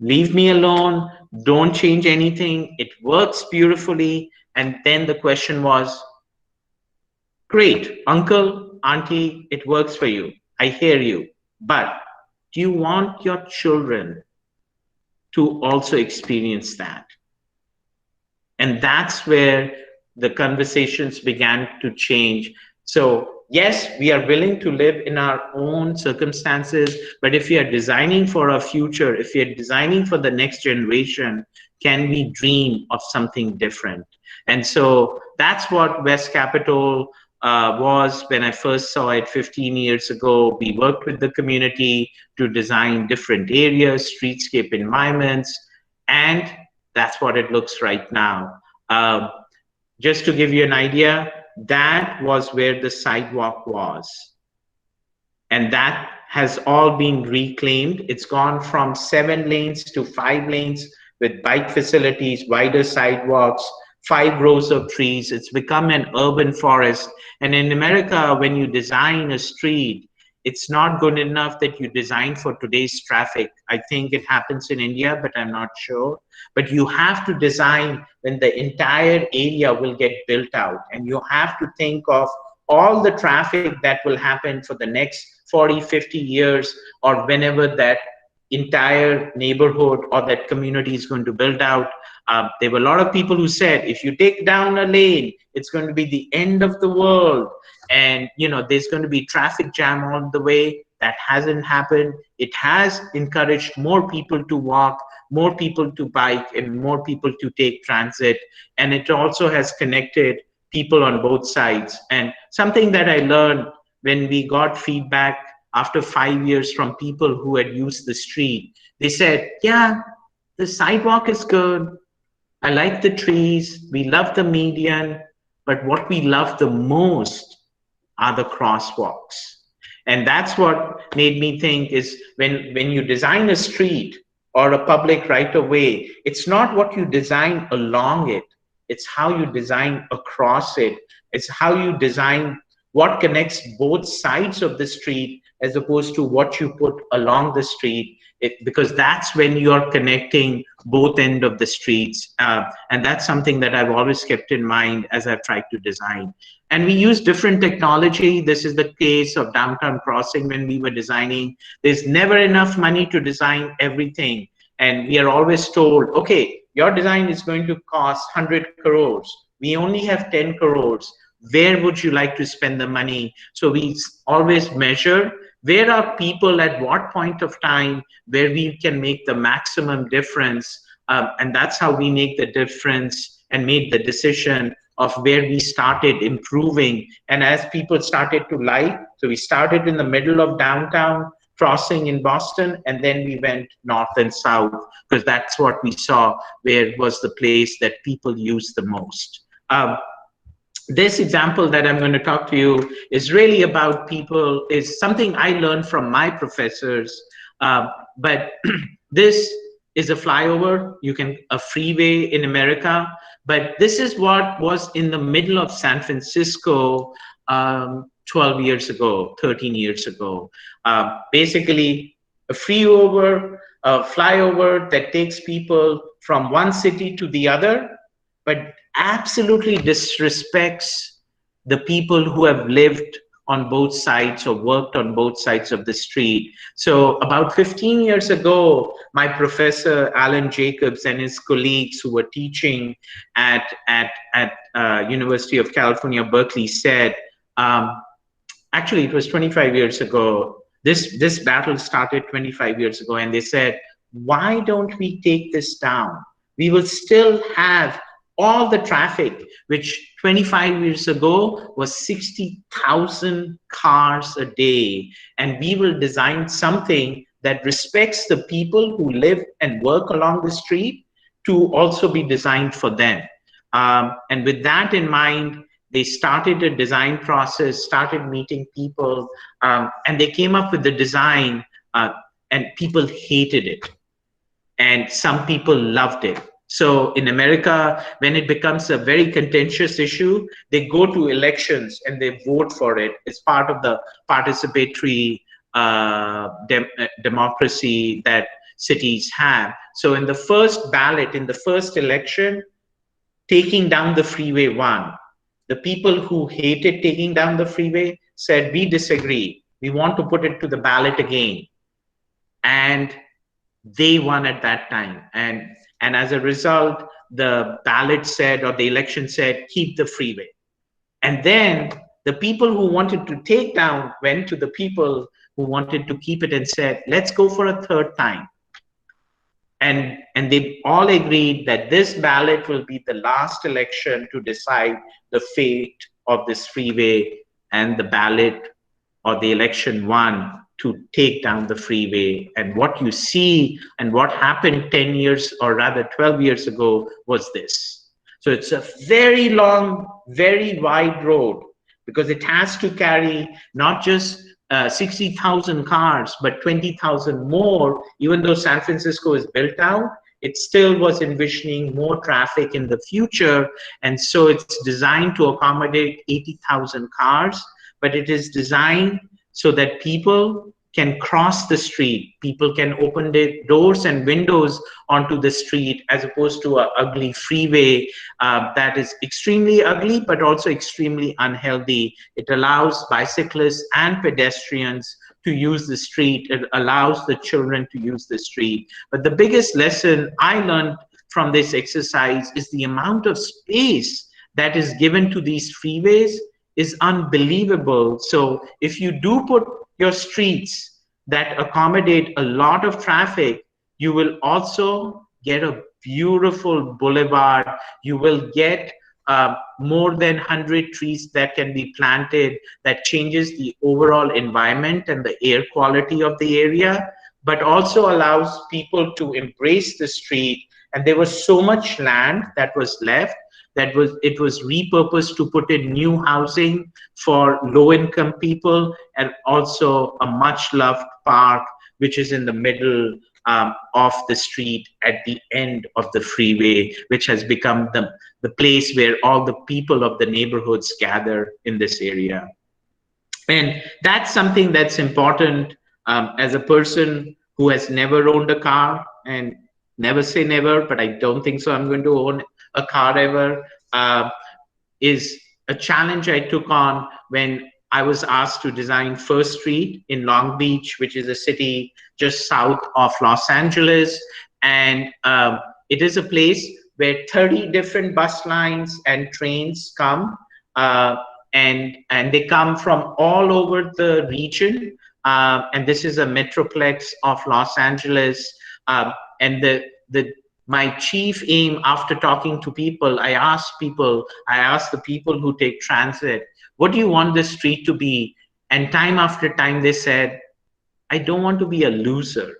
[SPEAKER 1] Leave me alone. Don't change anything. It works beautifully. And then the question was, great, uncle, auntie, it works for you. I hear you. But do you want your children to also experience that? And that's where the conversations began to change. So yes, we are willing to live in our own circumstances, but if we are designing for our future, if we are designing for the next generation, can we dream of something different? And so that's what West Capital was when I first saw it 15 years ago. We worked with the community to design different areas, streetscape environments, and that's what it looks right now. Just to give you an idea, that was where the sidewalk was. And that has all been reclaimed. It's gone from 7 lanes to 5 lanes with bike facilities, wider sidewalks, 5 rows of trees. It's become an urban forest. And in America, when you design a street, it's not good enough that you design for today's traffic. I think it happens in India, but I'm not sure. But you have to design when the entire area will get built out. And you have to think of all the traffic that will happen for the next 40, 50 years, or whenever that entire neighborhood or that community is going to build out. There were a lot of people who said, if you take down a lane, it's going to be the end of the world. And there's going to be traffic jam all the way. That hasn't happened. It has encouraged more people to walk, more people to bike, and more people to take transit. And it also has connected people on both sides. And something that I learned when we got feedback after 5 years from people who had used the street, they said, yeah, the sidewalk is good. I like the trees. We love the median. But what we love the most are the crosswalks. And that's what made me think is when you design a street or a public right of way, it's not what you design along it. It's how you design across it. It's how you design what connects both sides of the street as opposed to what you put along the street, because that's when you're connecting both ends of the streets. And that's something that I've always kept in mind as I've tried to design. And we use different technology. This is the case of Downtown Crossing when we were designing. There's never enough money to design everything. And we are always told, okay, your design is going to cost 100 crores. We only have 10 crores. Where would you like to spend the money? So we always measure where are people at what point of time where we can make the maximum difference. And that's how we make the difference and made the decision of where we started improving. And as people started to like, so we started in the middle of Downtown Crossing in Boston, and then we went north and south, because that's what we saw where was the place that people use the most. This example that I'm going to talk to you is really about people, is something I learned from my professors. But this is a flyover, a freeway in America. But this is what was in the middle of San Francisco 12 years ago, 13 years ago. Basically, a flyover that takes people from one city to the other, but absolutely disrespects the people who have lived on both sides or worked on both sides of the street. So about 15 years ago, my professor, Alan Jacobs, and his colleagues who were teaching at University of California, Berkeley said, actually it was 25 years ago. This battle started 25 years ago, and they said, why don't we take this down? We will still have all the traffic, which 25 years ago was 60,000 cars a day. And we will design something that respects the people who live and work along the street to also be designed for them. And with that in mind, they started a design process, started meeting people, and they came up with the design, and people hated it. And some people loved it. So in America, when it becomes a very contentious issue, they go to elections and they vote for it. It's part of the participatory democracy that cities have. So in the first ballot, in the first election, taking down the freeway won. The people who hated taking down the freeway said, we disagree. We want to put it to the ballot again. And they won at that time. And as a result, the ballot said, or the election said, keep the freeway. And then the people who wanted to take down went to the people who wanted to keep it and said, let's go for a third time. And they all agreed that this ballot will be the last election to decide the fate of this freeway, and the ballot or the election won to take down the freeway. And what you see and what happened 10 years, or rather 12 years ago, was this. So it's a very long, very wide road, because it has to carry not just 60,000 cars, but 20,000 more. Even though San Francisco is built out, it still was envisioning more traffic in the future. And so it's designed to accommodate 80,000 cars, but it is designed so that people can cross the street. People can open their doors and windows onto the street, as opposed to an ugly freeway that is extremely ugly, but also extremely unhealthy. It allows bicyclists and pedestrians to use the street. It allows the children to use the street. But the biggest lesson I learned from this exercise is the amount of space that is given to these freeways is unbelievable. So if you do put your streets that accommodate a lot of traffic, you will also get a beautiful boulevard. You will get more than 100 trees that can be planted, that changes the overall environment and the air quality of the area, but also allows people to embrace the street. And there was so much land that was left that it was repurposed to put in new housing for low-income people, and also a much-loved park, which is in the middle of the street at the end of the freeway, which has become the place where all the people of the neighborhoods gather in this area. And that's something that's important. As a person who has never owned a car, and never say never, but I don't think so I'm going to own a car ever, is a challenge I took on when I was asked to design First Street in Long Beach, which is a city just south of Los Angeles. And it is a place where 30 different bus lines and trains come, and they come from all over the region. And this is a metroplex of Los Angeles. And my chief aim, after talking to people, I asked the people who take transit, what do you want this street to be? And time after time, they said, I don't want to be a loser.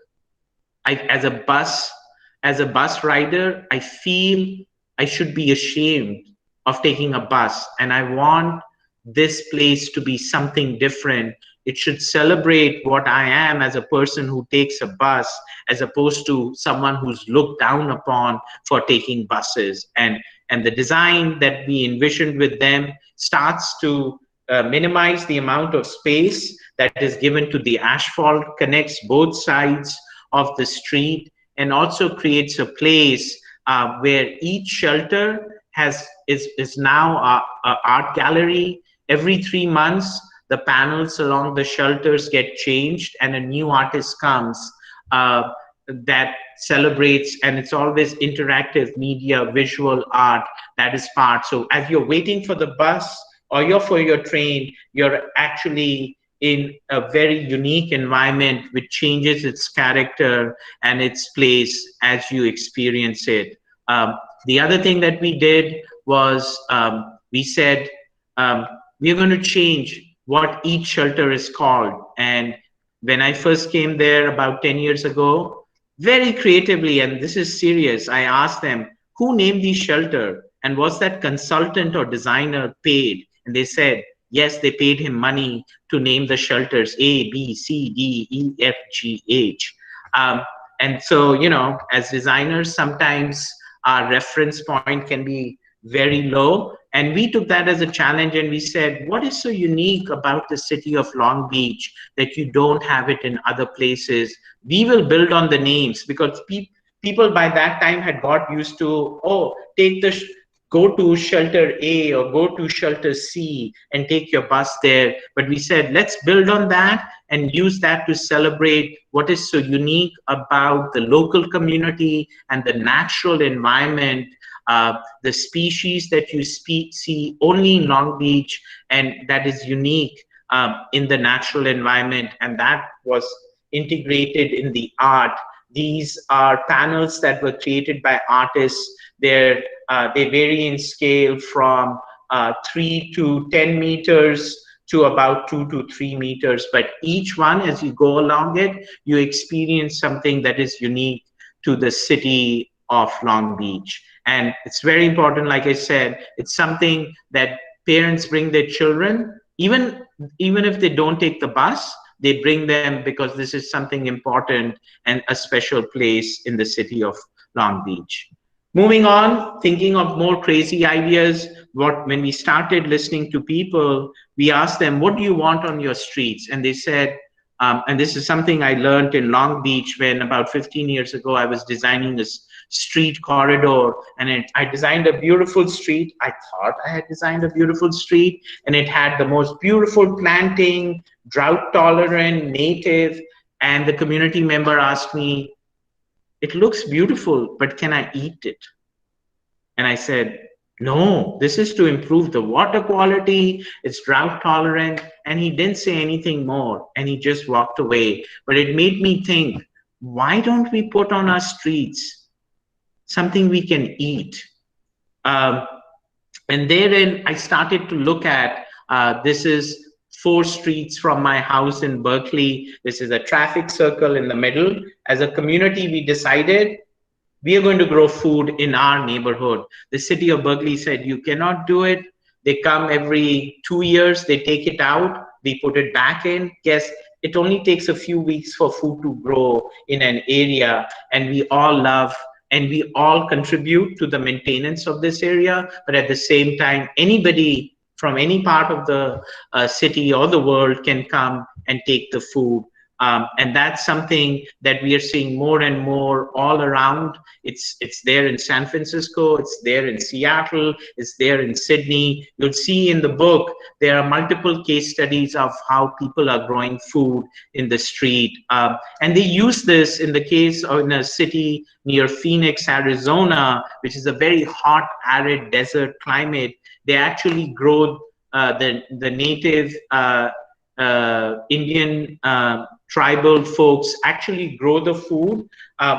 [SPEAKER 1] As a bus rider, I feel I should be ashamed of taking a bus. And I want this place to be something different. It should celebrate what I am as a person who takes a bus, as opposed to someone who's looked down upon for taking buses. And the design that we envisioned with them starts to minimize the amount of space that is given to the asphalt, connects both sides of the street, and also creates a place where each shelter is now an art gallery. Every 3 months, the panels along the shelters get changed and a new artist comes. that celebrates, and it's always interactive media, visual art, that is part. So as you're waiting for the bus or you're for your train, you're actually in a very unique environment which changes its character and its place as you experience it. The other thing that we did was we said we're going to change what each shelter is called. And when I first came there about 10 years ago, very creatively, and this is serious, I asked them, who named these shelter? And was that consultant or designer paid? And they said, yes, they paid him money to name the shelters A, B, C, D, E, F, G, H. And so, you know, as designers, sometimes our reference point can be very low. And we took that as a challenge and we said, what is so unique about the city of Long Beach that you don't have it in other places? We will build on the names, because people by that time had got used to, oh, go to shelter A or go to shelter C and take your bus there. But we said, let's build on that and use that to celebrate what is so unique about the local community and the natural environment, the species that you see only in Long Beach, and that is unique in the natural environment. And that was integrated in the art. These are panels that were created by artists. They vary in scale from 3 to 10 meters to about 2 to 3 meters. But each one, as you go along it, you experience something that is unique to the city of Long Beach. And it's very important, like I said, it's something that parents bring their children, even if they don't take the bus, they bring them because this is something important and a special place in the city of Long Beach. Moving on, thinking of more crazy ideas, when we started listening to people, we asked them, what do you want on your streets? And they said, and this is something I learned in Long Beach when about 15 years ago, I was designing this street corridor, and I designed a beautiful street. I thought I had designed a beautiful street, and it had the most beautiful planting, drought tolerant, native, and the community member asked me, it looks beautiful, but can I eat it? And I said, no, this is to improve the water quality, it's drought tolerant. And he didn't say anything more, and he just walked away. But it made me think, why don't we put on our streets something we can eat? And therein, I started to look at, this is 4 streets from my house in Berkeley. This is a traffic circle in the middle. As a community, we decided we are going to grow food in our neighborhood. The city of Berkeley said, you cannot do it. They come every 2 years, they take it out, they put it back in. Yes, it only takes a few weeks for food to grow in an area, and we all love and we all contribute to the maintenance of this area. But at the same time, anybody from any part of the city or the world can come and take the food. And that's something that we are seeing more and more all around. It's there in San Francisco, it's there in Seattle, it's there in Sydney. You'll see in the book, there are multiple case studies of how people are growing food in the street. And they use this in the case of in a city near Phoenix, Arizona, which is a very hot, arid desert climate. They actually grow the native Indian tribal folks actually grow the food,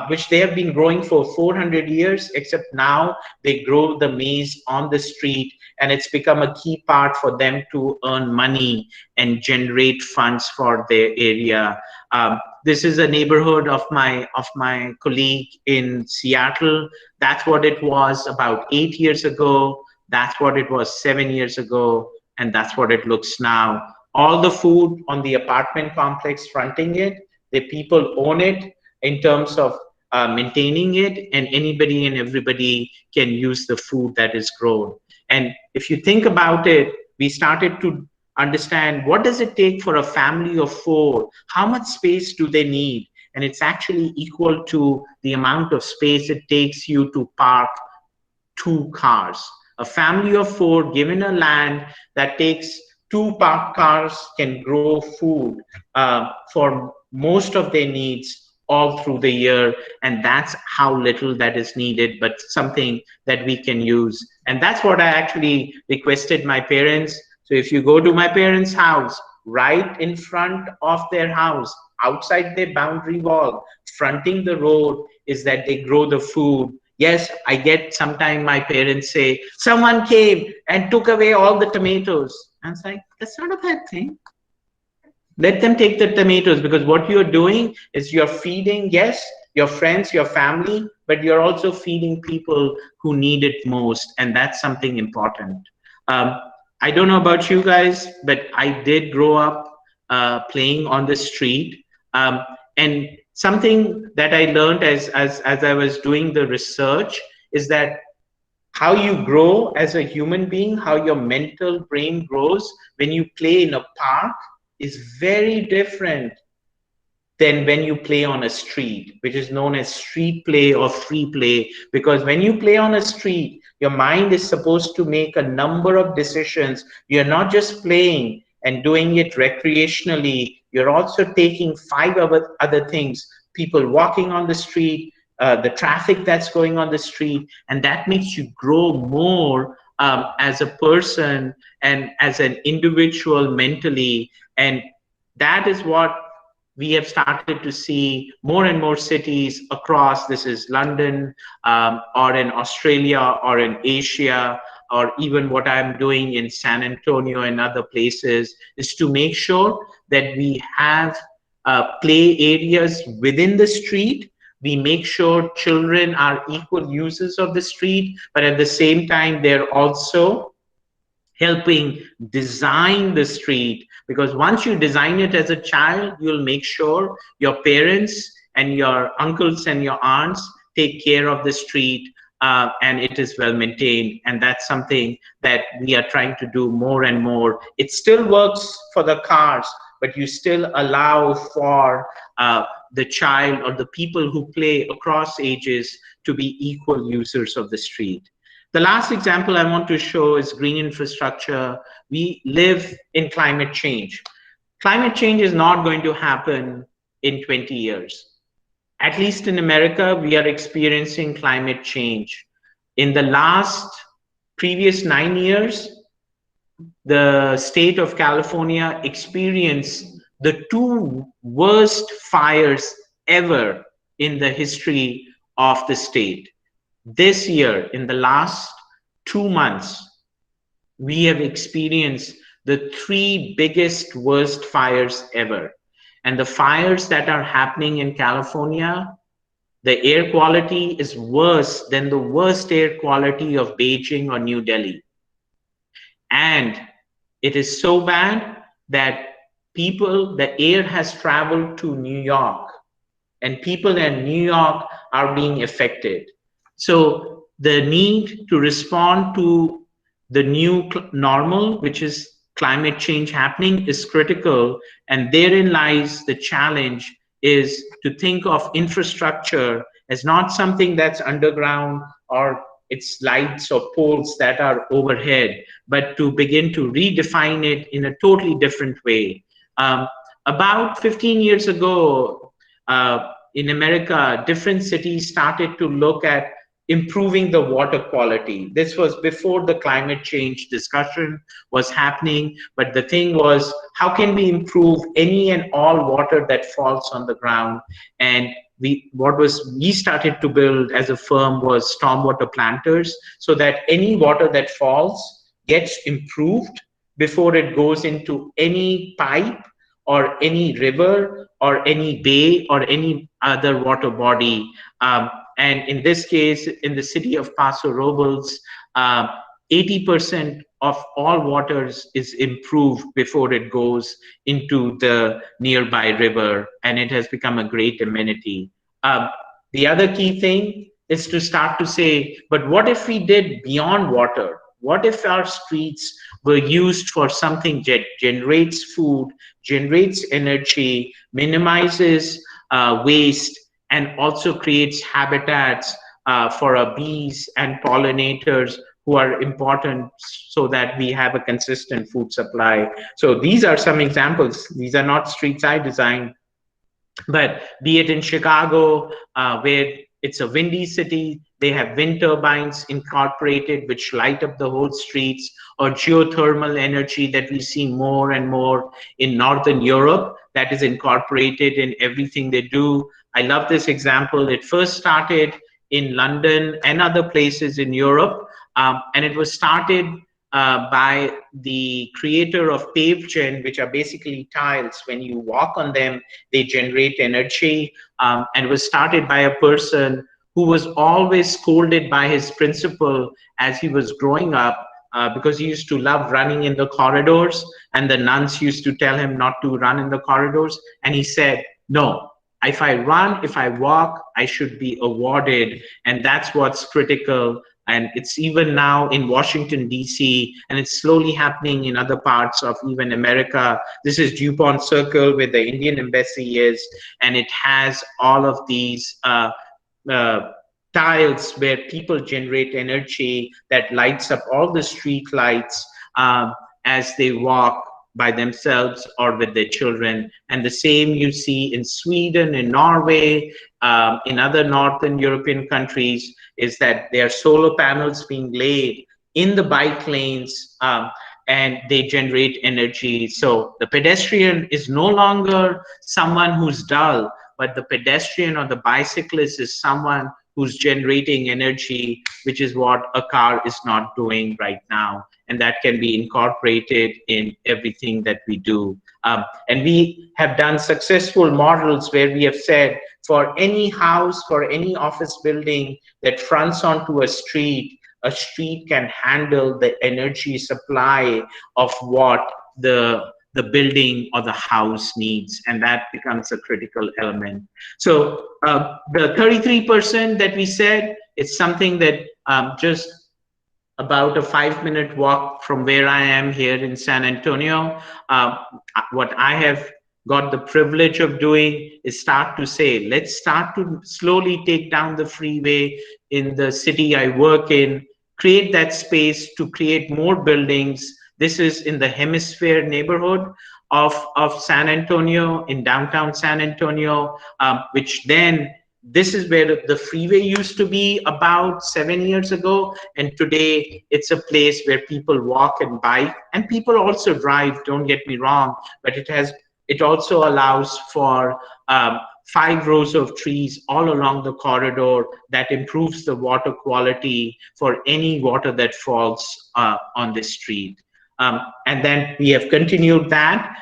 [SPEAKER 1] which they have been growing for 400 years, except now they grow the maize on the street, and it's become a key part for them to earn money and generate funds for their area. This is a neighborhood of my colleague in Seattle. That's what it was about 8 years ago. That's what it was 7 years ago. And that's what it looks now. All the food on the apartment complex fronting it, the people own it in terms of maintaining it, and anybody and everybody can use the food that is grown. And if you think about it, we started to understand, what does it take for a family of 4? How much space do they need? And it's actually equal to the amount of space it takes you to park 2 cars. A family of 4 given a land that takes 2 parked cars can grow food for most of their needs all through the year, and that's how little that is needed, but something that we can use. And that's what I actually requested my parents. So if you go to my parents' house, right in front of their house, outside their boundary wall, fronting the road, is that they grow the food. Yes, I get sometimes my parents say, someone came and took away all the tomatoes. I was like, that's not a bad thing. Let them take the tomatoes, because what you're doing is you're feeding, yes, your friends, your family, but you're also feeding people who need it most. And that's something important. I don't know about you guys, but I did grow up playing on the street. And something that I learned as I was doing the research is that how you grow as a human being, how your mental brain grows when you play in a park is very different than when you play on a street, which is known as street play or free play. Because when you play on a street, your mind is supposed to make a number of decisions. You're not just playing and doing it recreationally, you're also taking 5 other things, people walking on the street, the traffic that's going on the street, and that makes you grow more as a person and as an individual mentally. And that is what we have started to see more and more cities across. This is London, or in Australia, or in Asia, or even what I'm doing in San Antonio and other places, is to make sure that we have play areas within the street. We make sure children are equal users of the street, but at the same time, they're also helping design the street, because once you design it as a child, you'll make sure your parents and your uncles and your aunts take care of the street, and it is well maintained. And that's something that we are trying to do more and more. It still works for the cars, but you still allow for the child or the people who play across ages to be equal users of the street. The last example I want to show is green infrastructure. We live in climate change. Climate change is not going to happen in 20 years. At least in America, we are experiencing climate change. In the previous 9 years, the state of California experienced the 2 worst fires ever in the history of the state. This year, in the last 2 months, we have experienced the 3 biggest worst fires ever. And the fires that are happening in California, the air quality is worse than the worst air quality of Beijing or New Delhi. And it is so bad that the air has traveled to New York, and people in New York are being affected. So the need to respond to the new normal, which is climate change happening, is critical. And therein lies the challenge, is to think of infrastructure as not something that's underground or it's lights or poles that are overhead, but to begin to redefine it in a totally different way. About 15 years ago, in America, different cities started to look at improving the water quality. This was before the climate change discussion was happening, but the thing was, how can we improve any and all water that falls on the ground? And we started to build as a firm was stormwater planters, so that any water that falls gets improved before it goes into any pipe or any river or any bay or any other water body. And in this case, in the city of Paso Robles, 80% of all waters is improved before it goes into the nearby river, and it has become a great amenity. The other key thing is to start to say, but what if we did beyond water? What if our streets were used for something that generates food, generates energy, minimizes waste, and also creates habitats for our bees and pollinators who are important, so that we have a consistent food supply. So these are some examples. These are not streets I designed. But be it in Chicago, where it's a windy city, they have wind turbines incorporated which light up the whole streets, or geothermal energy that we see more and more in Northern Europe that is incorporated in everything they do. I love this example. It first started in London and other places in Europe, and it was started by the creator of PaveGen, which are basically tiles. When you walk on them, they generate energy, and was started by a person who was always scolded by his principal as he was growing up, because he used to love running in the corridors, and the nuns used to tell him not to run in the corridors. And he said, no, if I run, if I walk, I should be awarded. And that's what's critical. And it's even now in Washington, D.C., and it's slowly happening in other parts of even America. This is DuPont Circle, where the Indian embassy is, and it has all of these tiles where people generate energy that lights up all the street lights as they walk by themselves or with their children. And the same you see in Sweden, in Norway, in other Northern European countries, is that there are solar panels being laid in the bike lanes, and they generate energy. So the pedestrian is no longer someone who's dull, but the pedestrian or the bicyclist is someone who's generating energy, which is what a car is not doing right now. And that can be incorporated in everything that we do. And we have done successful models where we have said, for any house, for any office building that fronts onto a street can handle the energy supply of what the building or the house needs, and that becomes a critical element. So the 33% that we said, it's something that just about a 5-minute walk from where I am here in San Antonio. What I have got the privilege of doing is start to say, let's start to slowly take down the freeway in the city I work in, create that space to create more buildings. This is in the Hemisphere neighborhood of San Antonio, in downtown San Antonio, which then, this is where the freeway used to be about 7 years ago. And today it's a place where people walk and bike, and people also drive, don't get me wrong, but it also allows for 5 rows of trees all along the corridor that improves the water quality for any water that falls on the street. And then we have continued that.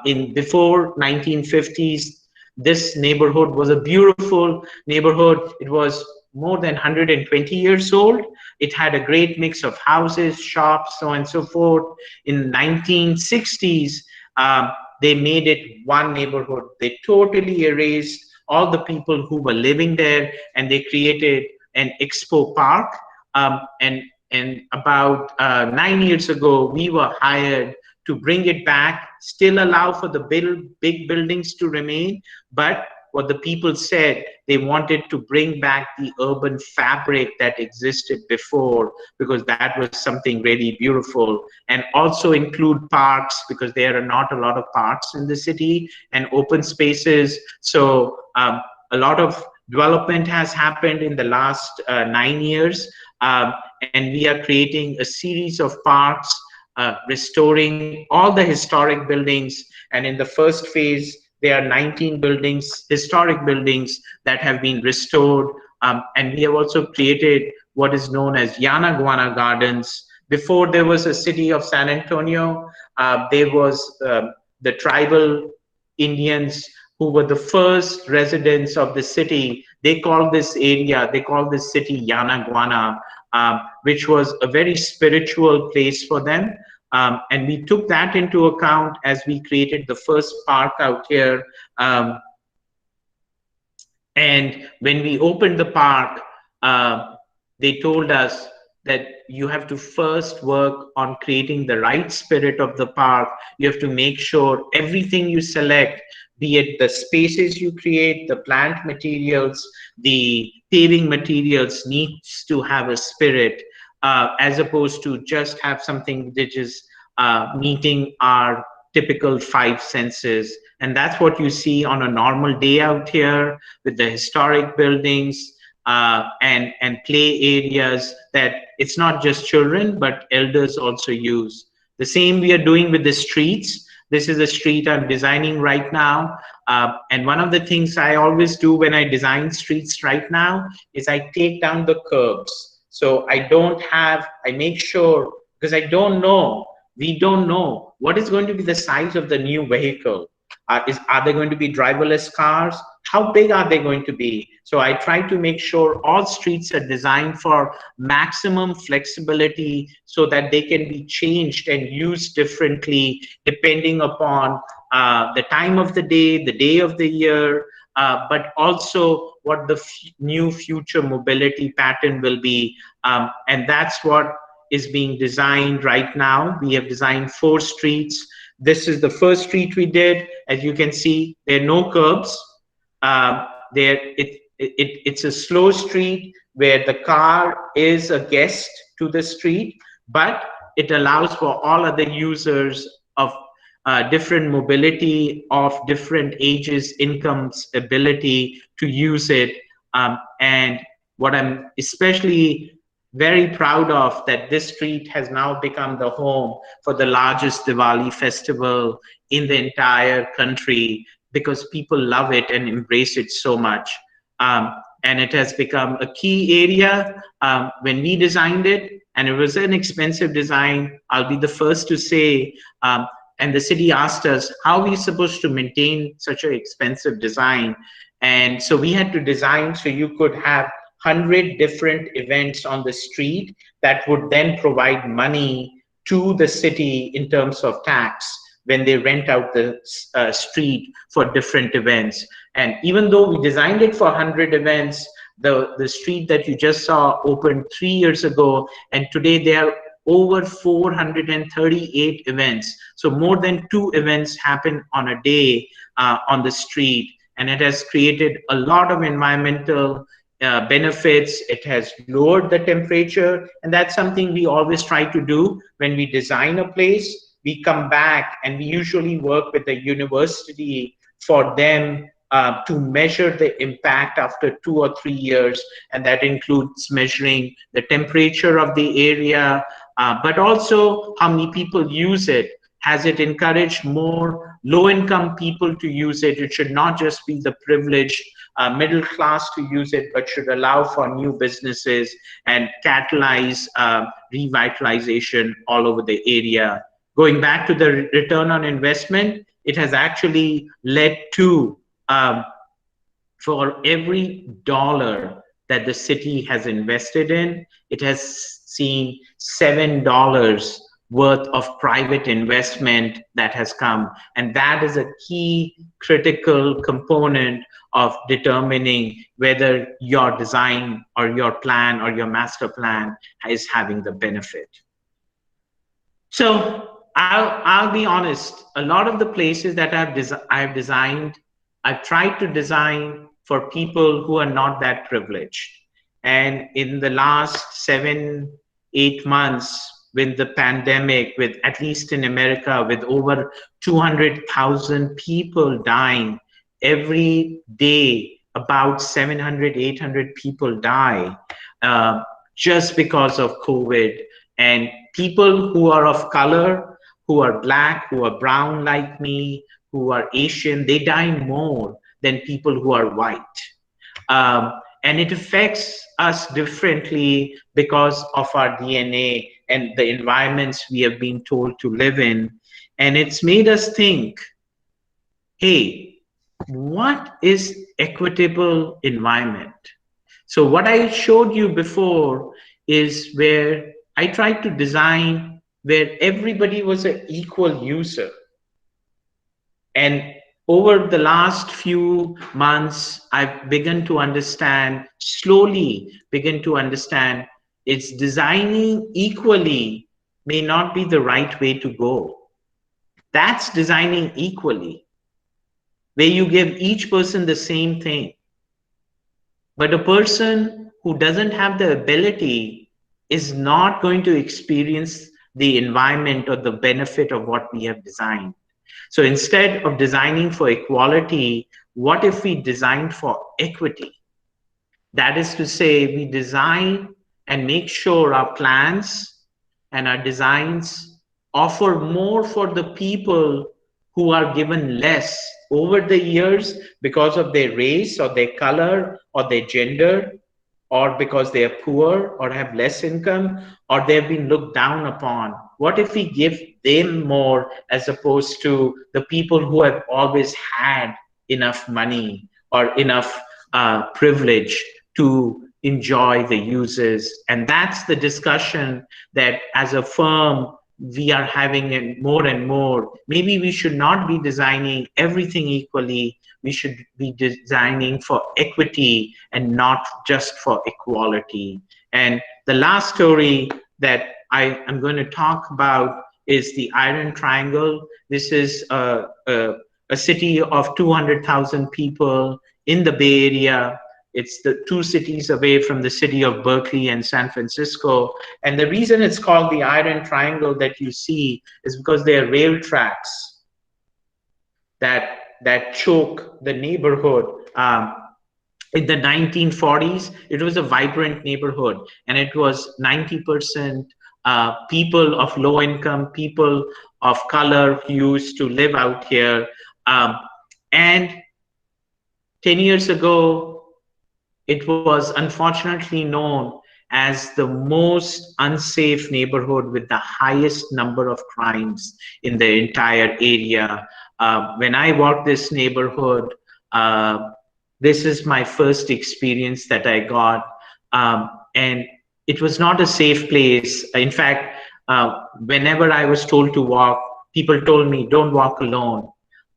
[SPEAKER 1] In before 1950s, this neighborhood was a beautiful neighborhood. It was more than 120 years old. It had a great mix of houses, shops, so on and so forth. In 1960s, they made it one neighborhood. They totally erased all the people who were living there, and they created an expo park. And about 9 years ago, we were hired to bring it back, still allow for the big buildings to remain. But what the people said, they wanted to bring back the urban fabric that existed before, because that was something really beautiful. And also include parks, because there are not a lot of parks in the city, and open spaces. So a lot of development has happened in the last 9 years. And we are creating a series of parks, restoring all the historic buildings. And in the first phase, there are 19 buildings, historic buildings, that have been restored. And we have also created what is known as Yanaguana Gardens. Before there was a city of San Antonio, there was the tribal Indians who were the first residents of the city. They called this area, they called this city Yanaguana, which was a very spiritual place for them. And we took that into account as we created the first park out here. And when we opened the park, they told us that you have to first work on creating the right spirit of the park. You have to make sure everything you select, be it the spaces you create, the plant materials, the paving materials, needs to have a spirit, as opposed to just have something that is meeting our typical 5 senses. And that's what you see on a normal day out here with the historic buildings and play areas that it's not just children, but elders also use. The same we are doing with the streets. This is a street I'm designing right now. And one of the things I always do when I design streets right now is I take down the curbs. So I make sure, because I don't know, we don't know what is going to be the size of the new vehicle. Are they going to be driverless cars? How big are they going to be? So I try to make sure all streets are designed for maximum flexibility so that they can be changed and used differently depending upon the time of the day of the year, but also what the new future mobility pattern will be. And that's what is being designed right now. We have designed 4 streets. This is the first street we did. As you can see, there are no curbs. It's a slow street where the car is a guest to the street, but it allows for all other users of different mobility, of different ages, incomes, ability to use it. And what I'm especially very proud of, that this street has now become the home for the largest Diwali festival in the entire country, because people love it and embrace it so much. And it has become a key area. When we designed it, and it was an expensive design, I'll be the first to say, and the city asked us, how are we supposed to maintain such an expensive design? And so we had to design so you could have 100 different events on the street that would then provide money to the city in terms of tax when they rent out the street for different events. And even though we designed it for 100 events, the street that you just saw opened 3 years ago, and today there are over 438 events. So more than 2 events happen on a day on the street, and it has created a lot of environmental benefits. It has lowered the temperature, and that's something we always try to do when we design a place. We come back and we usually work with the university for them to measure the impact after 2 or 3 years, and that includes measuring the temperature of the area, but also how many people use it. Has it encouraged more low-income people to use it? It should not just be the privileged middle class to use it, but should allow for new businesses and catalyze revitalization all over the area. Going back to the return on investment, it has actually led to, for every dollar that the city has invested in, it has seen $7 worth of private investment that has come. And that is a key critical component of determining whether your design or your plan or your master plan is having the benefit. So I'll be honest, a lot of the places that I've designed, I've tried to design for people who are not that privileged. And in the last 7-8 months, with the pandemic, with, at least in America, with over 200,000 people dying every day, about 700-800 people die just because of COVID. And people who are of color, who are Black, who are brown like me, who are Asian, they die more than people who are white. And it affects us differently because of our DNA and the environments we have been told to live in. And it's made us think, hey, what is equitable environment? So what I showed you before is where I tried to design where everybody was an equal user. And over the last few months, I've begun to understand, slowly begin to understand, it's designing equally may not be the right way to go. That's designing equally, where you give each person the same thing. But a person who doesn't have the ability is not going to experience the environment or the benefit of what we have designed. So instead of designing for equality, what if we designed for equity? That is to say, we design and make sure our plans and our designs offer more for the people who are given less over the years because of their race or their color or their gender, or because they are poor or have less income, or they've been looked down upon. What if we give them more as opposed to the people who have always had enough money or enough privilege to enjoy the uses? And that's the discussion that as a firm we are having it more and more. Maybe we should not be designing everything equally. We should be designing for equity and not just for equality. And the last story that I am going to talk about is the Iron Triangle. This is a city of 200,000 people in the Bay Area. It's the two cities away from the city of Berkeley and San Francisco. And the reason it's called the Iron Triangle that you see is because there are rail tracks that choke the neighborhood. In the 1940s, it was a vibrant neighborhood, and it was 90% people of low income, people of color who used to live out here. And 10 years ago, it was unfortunately known as the most unsafe neighborhood with the highest number of crimes in the entire area. When I walked this neighborhood, this is my first experience that I got. And it was not a safe place. In fact, whenever I was told to walk, people told me, don't walk alone.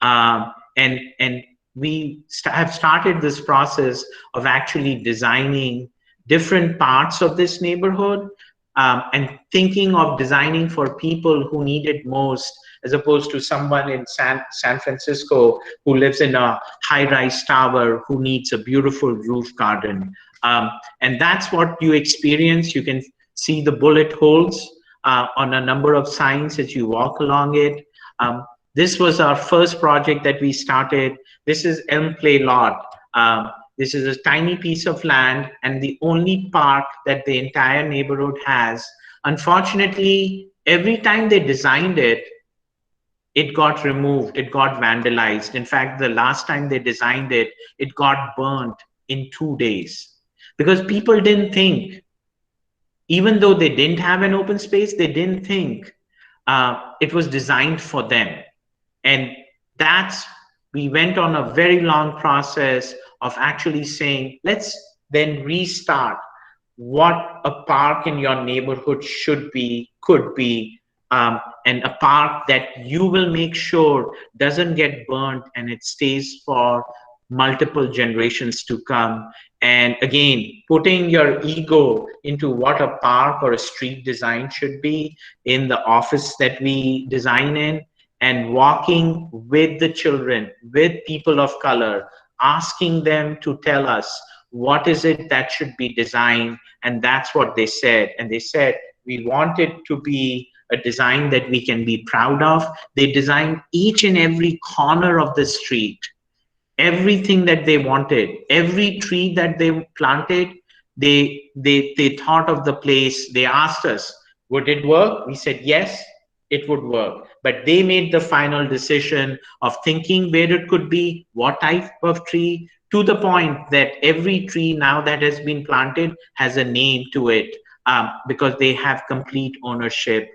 [SPEAKER 1] And we have started this process of actually designing different parts of this neighborhood and thinking of designing for people who need it most, as opposed to someone in San Francisco who lives in a high-rise tower who needs a beautiful roof garden. And that's what you experience. You can see the bullet holes on a number of signs as you walk along it. This was our first project that we started. This is Elm Play Lot. This is a tiny piece of land and the only park that the entire neighborhood has. Unfortunately, every time they designed it, it got removed, it got vandalized. In fact, the last time they designed it, it got burnt in 2 days because people didn't think, even though they didn't have an open space, they didn't think it was designed for them. And we went on a very long process of actually saying, let's then restart what a park in your neighborhood should be, could be, and a park that you will make sure doesn't get burnt and it stays for multiple generations to come. And again, putting your ego into what a park or a street design should be in the office that we design in, and walking with the children, with people of color, asking them to tell us what is it that should be designed. And that's what they said. And they said, we want it to be a design that we can be proud of. They designed each and every corner of the street, everything that they wanted, every tree that they planted, they thought of the place. They asked us, would it work? We said, yes, it would work. But they made the final decision of thinking where it could be, what type of tree, to the point that every tree now that has been planted has a name to it, because they have complete ownership.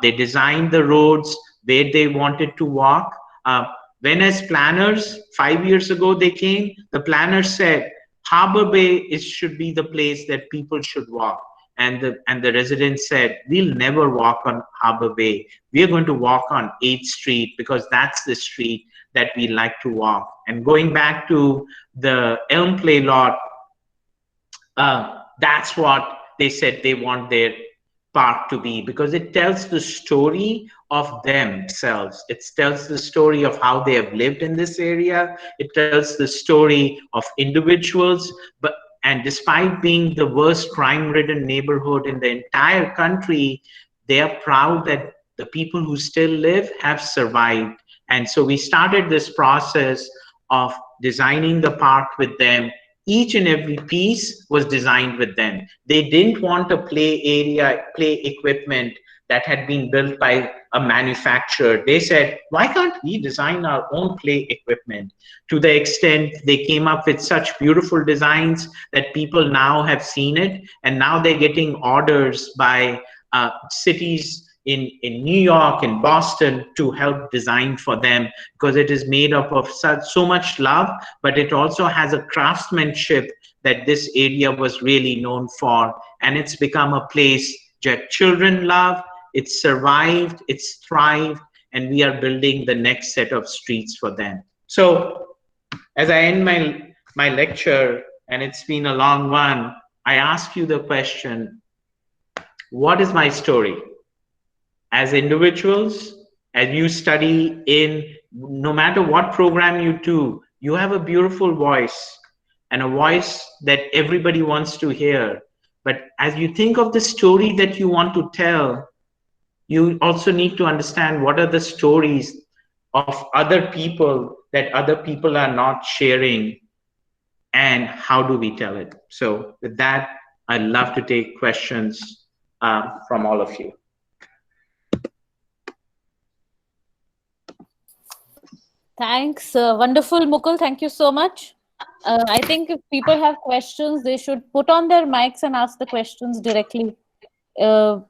[SPEAKER 1] They designed the roads where they wanted to walk. When as planners, 5 years ago they came, the planners said, Harbor Bay should be the place that people should walk. And the residents said, we'll never walk on Harbor Bay. We're going to walk on 8th Street because that's the street that we like to walk. And going back to the Elm Play Lot, that's what they said they want their park to be, because it tells the story of themselves. It tells the story of how they have lived in this area. It tells the story of individuals, and despite being the worst crime-ridden neighborhood in the entire country, they are proud that the people who still live have survived. And so we started this process of designing the park with them. Each and every piece was designed with them. They didn't want a play area, play equipment that had been built by a manufacturer. They said, why can't we design our own play equipment? To the extent they came up with such beautiful designs that people now have seen it, and now they're getting orders by cities in New York and Boston to help design for them, because it is made up of so much love, but it also has a craftsmanship that this area was really known for. And it's become a place that children love, it's survived, it's thrived, and we are building the next set of streets for them. So as I end my lecture, and it's been a long one, I ask you the question, what is my story? As individuals, as you study in, no matter what program you do, you have a beautiful voice and a voice that everybody wants to hear. But as you think of the story that you want to tell, you also need to understand what are the stories of other people that other people are not sharing, and how do we tell it? So with that, I'd love to take questions from all of you.
[SPEAKER 4] Thanks. Wonderful, Mukul. Thank you so much. I think if people have questions, they should put on their mics and ask the questions directly. So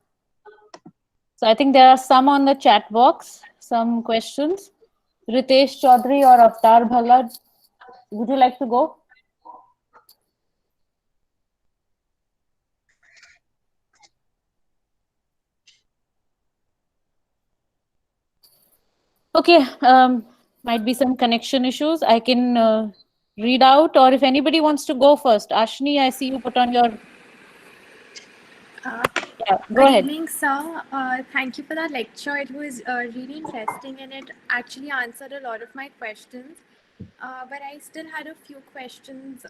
[SPEAKER 4] I think there are some on the chat box, some questions. Ritesh Chaudhary or Avtar Bhalla, would you like to go? Okay, might be some connection issues. I can read out, or if anybody wants to go first. Ashni, I see you put on your... Yeah, go ahead.
[SPEAKER 6] Good evening, sir. Thank you for that lecture. It was really interesting, and it actually answered a lot of my questions. But I still had a few questions.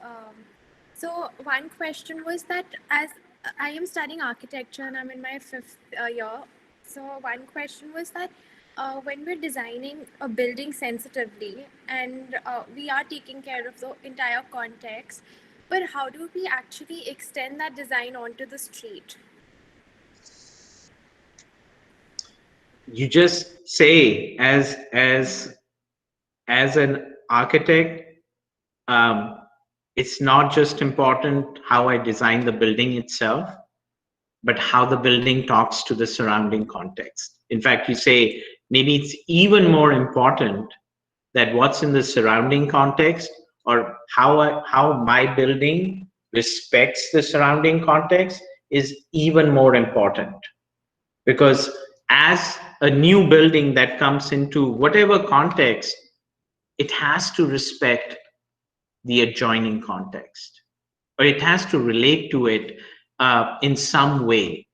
[SPEAKER 6] So one question was that, as I am studying architecture and I'm in my 5th year, so one question was that when we're designing a building sensitively and we are taking care of the entire context, but how do we actually extend that design onto the street?
[SPEAKER 1] You just say, as an architect, it's not just important how I design the building itself, but how the building talks to the surrounding context. In fact, you say maybe it's even more important that what's in the surrounding context, or how my building respects the surrounding context, is even more important. Because as a new building that comes into whatever context, it has to respect the adjoining context, or it has to relate to it in some way.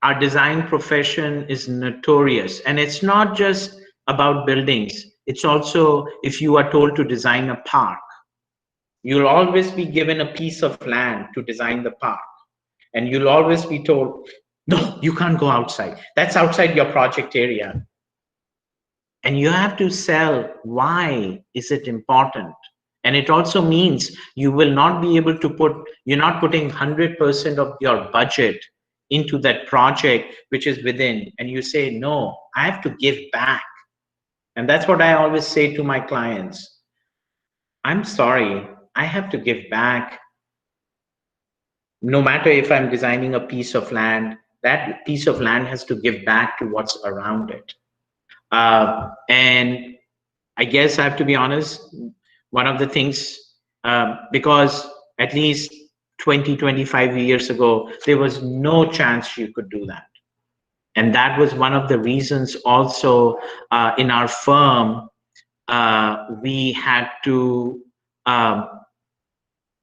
[SPEAKER 1] Our design profession is notorious, and it's not just about buildings. It's also, if you are told to design a park, you'll always be given a piece of land to design the park. And you'll always be told, no, you can't go outside. That's outside your project area. And you have to sell why is it important. And it also means you will not be able to you're not putting 100% of your budget into that project, which is within. And you say, no, I have to give back. And that's what I always say to my clients. I'm sorry, I have to give back. No matter if I'm designing a piece of land, that piece of land has to give back to what's around it. And I guess I have to be honest, one of the things, because at least 20, 25 years ago, there was no chance you could do that. And that was one of the reasons also in our firm, we had to,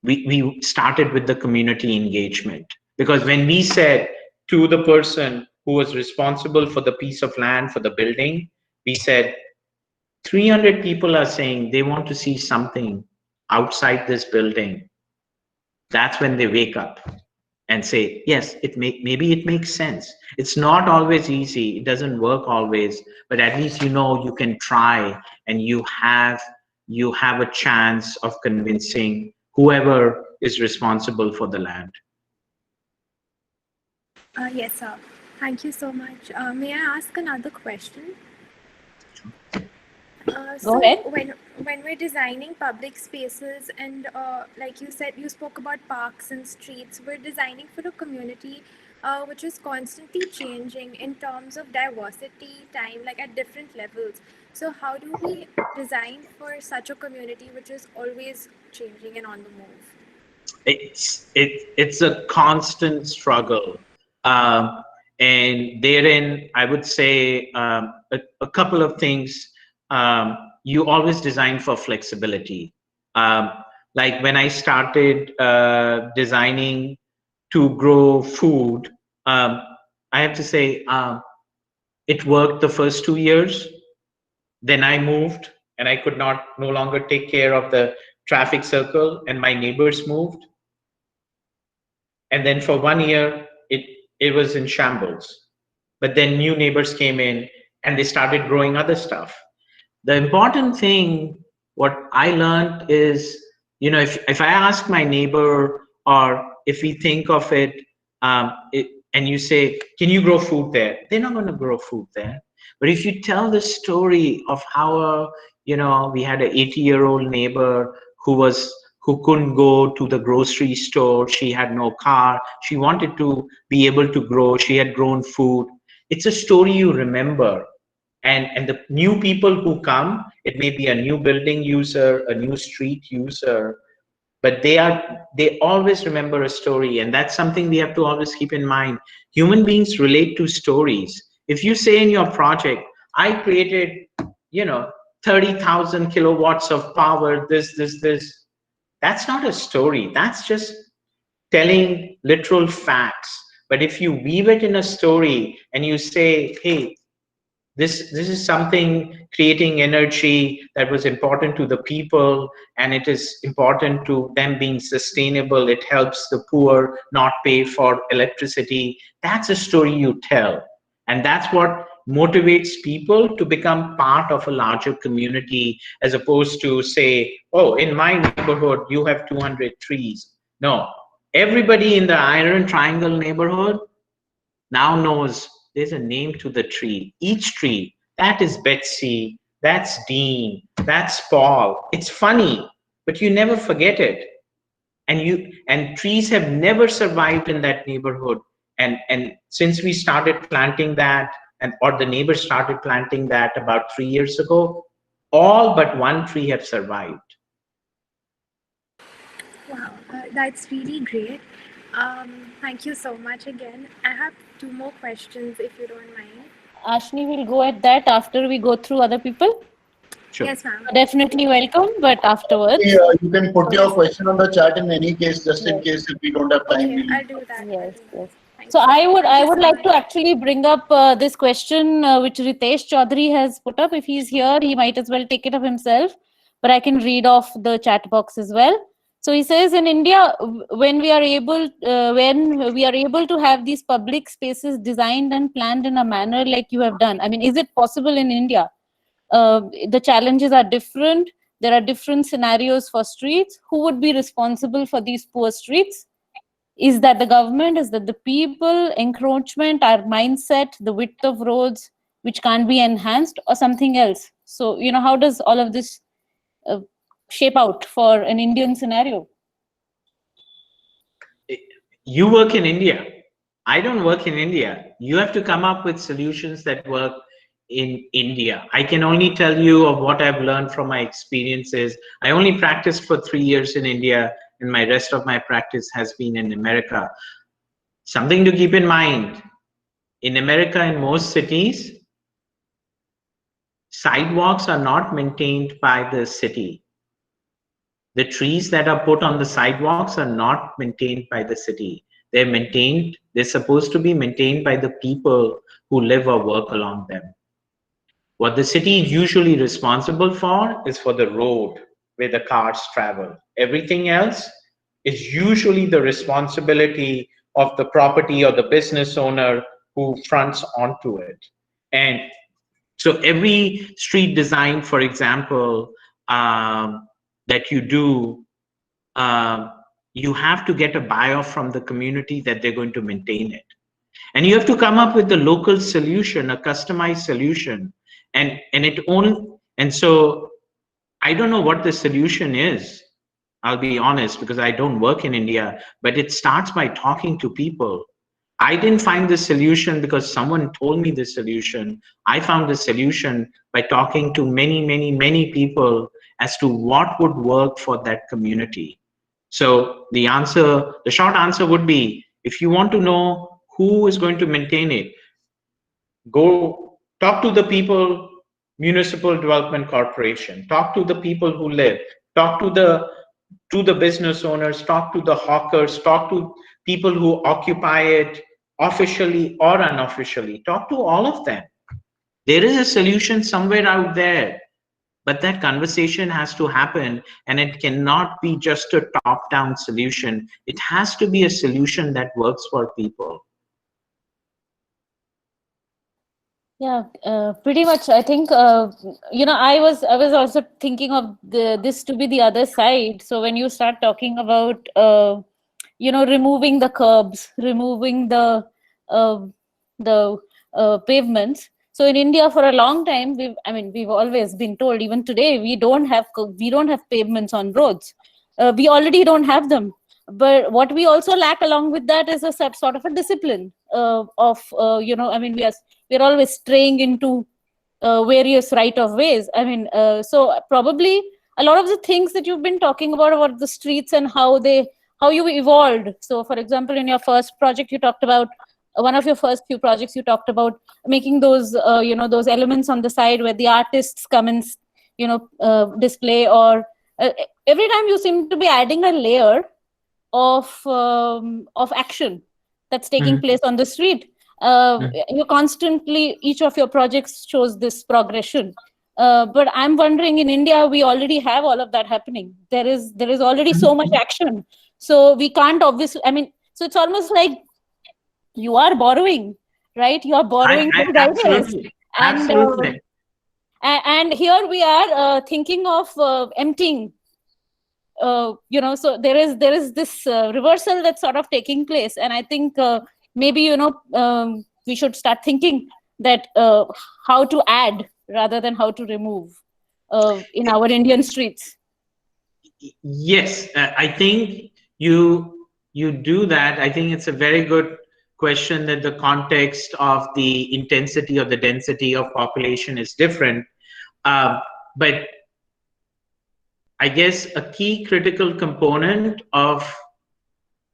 [SPEAKER 1] we started with the community engagement. Because when we said to the person who was responsible for the piece of land, for the building, we said, 300 people are saying they want to see something outside this building. That's when they wake up. and say, yes, maybe it makes sense. It's not always easy. It doesn't work always, but at least you know you can try, and you have a chance of convincing whoever is responsible for the land.
[SPEAKER 6] Yes, sir. Thank you so much. May I ask another question?
[SPEAKER 4] Go ahead.
[SPEAKER 6] When we're designing public spaces, and like you said, you spoke about parks and streets, we're designing for a community which is constantly changing in terms of diversity, time, like at different levels. So how do we design for such a community which is always changing and on the move?
[SPEAKER 1] It's a constant struggle, and therein I would say a couple of things. You always design for flexibility. Like when I started designing to grow food, I have to say it worked the first 2 years. Then I moved, and I could no longer take care of the traffic circle, and my neighbors moved. And then for 1 year, it was in shambles. But then new neighbors came in, and they started growing other stuff. The important thing, what I learned is, if I ask my neighbor, or if we think of it, and you say, can you grow food there? They're not going to grow food there. But if you tell the story of how, we had an 80-year-old neighbor who couldn't go to the grocery store. She had no car. She wanted to be able to grow. She had grown food. It's a story you remember. And the new people who come, it may be a new building user, a new street user, but they always remember a story. And that's something we have to always keep in mind. Human beings relate to stories. If you say in your project, I created, 30,000 kilowatts of power, this, that's not a story. That's just telling literal facts. But if you weave it in a story and you say, hey, this is something creating energy that was important to the people, and it is important to them being sustainable. It helps the poor not pay for electricity. That's a story you tell. And that's what motivates people to become part of a larger community, as opposed to say, oh, in my neighborhood, you have 200 trees. No, everybody in the Iron Triangle neighborhood now knows there's a name to the tree. Each tree, that is Betsy, that's Dean, that's Paul. It's funny, but you never forget it. And trees have never survived in that neighborhood. And since we started planting that, or the neighbors started planting that about 3 years ago, all but one tree have survived.
[SPEAKER 6] Wow, that's really great. Thank you so much again. I have 2 more questions, if you don't mind.
[SPEAKER 4] Ashni will go at that after we go through other people.
[SPEAKER 1] Sure.
[SPEAKER 6] Yes, ma'am.
[SPEAKER 4] Definitely welcome, but afterwards.
[SPEAKER 3] Yeah, you can put your question on the chat in any case, just in case if we don't have time.
[SPEAKER 6] Okay, I'll do that.
[SPEAKER 4] Yes, yes. So I would like to actually bring up this question which Ritesh Chaudhary has put up. If he's here, he might as well take it up himself, but I can read off the chat box as well. So he says, in India, when we are able to have these public spaces designed and planned in a manner like you have done, I mean, is it possible in India? The challenges are different. There are different scenarios for streets. Who would be responsible for these poor streets? Is that the government? Is that the people? Encroachment, our mindset, the width of roads, which can't be enhanced, or something else? So, how does all of this shape out for an Indian scenario?
[SPEAKER 1] You work in India. I don't work in India. You have to come up with solutions that work in India. I can only tell you of what I've learned from my experiences. I only practiced for 3 years in India, and my rest of my practice has been in America. Something to keep in mind, in America, in most cities, sidewalks are not maintained by the city. The trees that are put on the sidewalks are not maintained by the city. They're supposed to be maintained by the people who live or work along them. What the city is usually responsible for is for the road where the cars travel. Everything else is usually the responsibility of the property or the business owner who fronts onto it. And so every street design, for example, that you do, you have to get a buy-off from the community that they're going to maintain it. And you have to come up with a local solution, a customized solution. And so I don't know what the solution is. I'll be honest, because I don't work in India, but it starts by talking to people. I didn't find the solution because someone told me the solution. I found the solution by talking to many, many, many people as to what would work for that community. So the short answer would be, if you want to know who is going to maintain it, go talk to the people, Municipal Development Corporation, talk to the people who live, talk to the business owners, talk to the hawkers, talk to people who occupy it officially or unofficially, talk to all of them. There is a solution somewhere out there, but that conversation has to happen, and it cannot be just a top-down solution. It has to be a solution that works for people.
[SPEAKER 4] Yeah, pretty much. I think I was also thinking of this to be the other side. So when you start talking about removing the curbs, removing the pavements. So in India, for a long time, we've always been told, even today, we don't have pavements on roads. We already don't have them. But what we also lack along with that is a sort of a discipline we're always straying into various right of ways. So probably a lot of the things that you've been talking about the streets and how you evolved. So for example, in your first project, you talked about one of your first few projects, you talked about making those those elements on the side where the artists come and display, or every time you seem to be adding a layer of action that's taking place on the street. You constantly, each of your projects shows this progression, but I'm wondering, in India we already have all of that happening. There is already so much action, so we can't obviously, so it's almost like you are borrowing, right? You are borrowing those ideas, and here we are thinking of emptying. So there is this reversal that's sort of taking place, and I think maybe we should start thinking that how to add rather than how to remove in our Indian streets.
[SPEAKER 1] Yes, I think you do that. I think it's a very good question, that the context of the intensity or the density of population is different, but I guess a key critical component of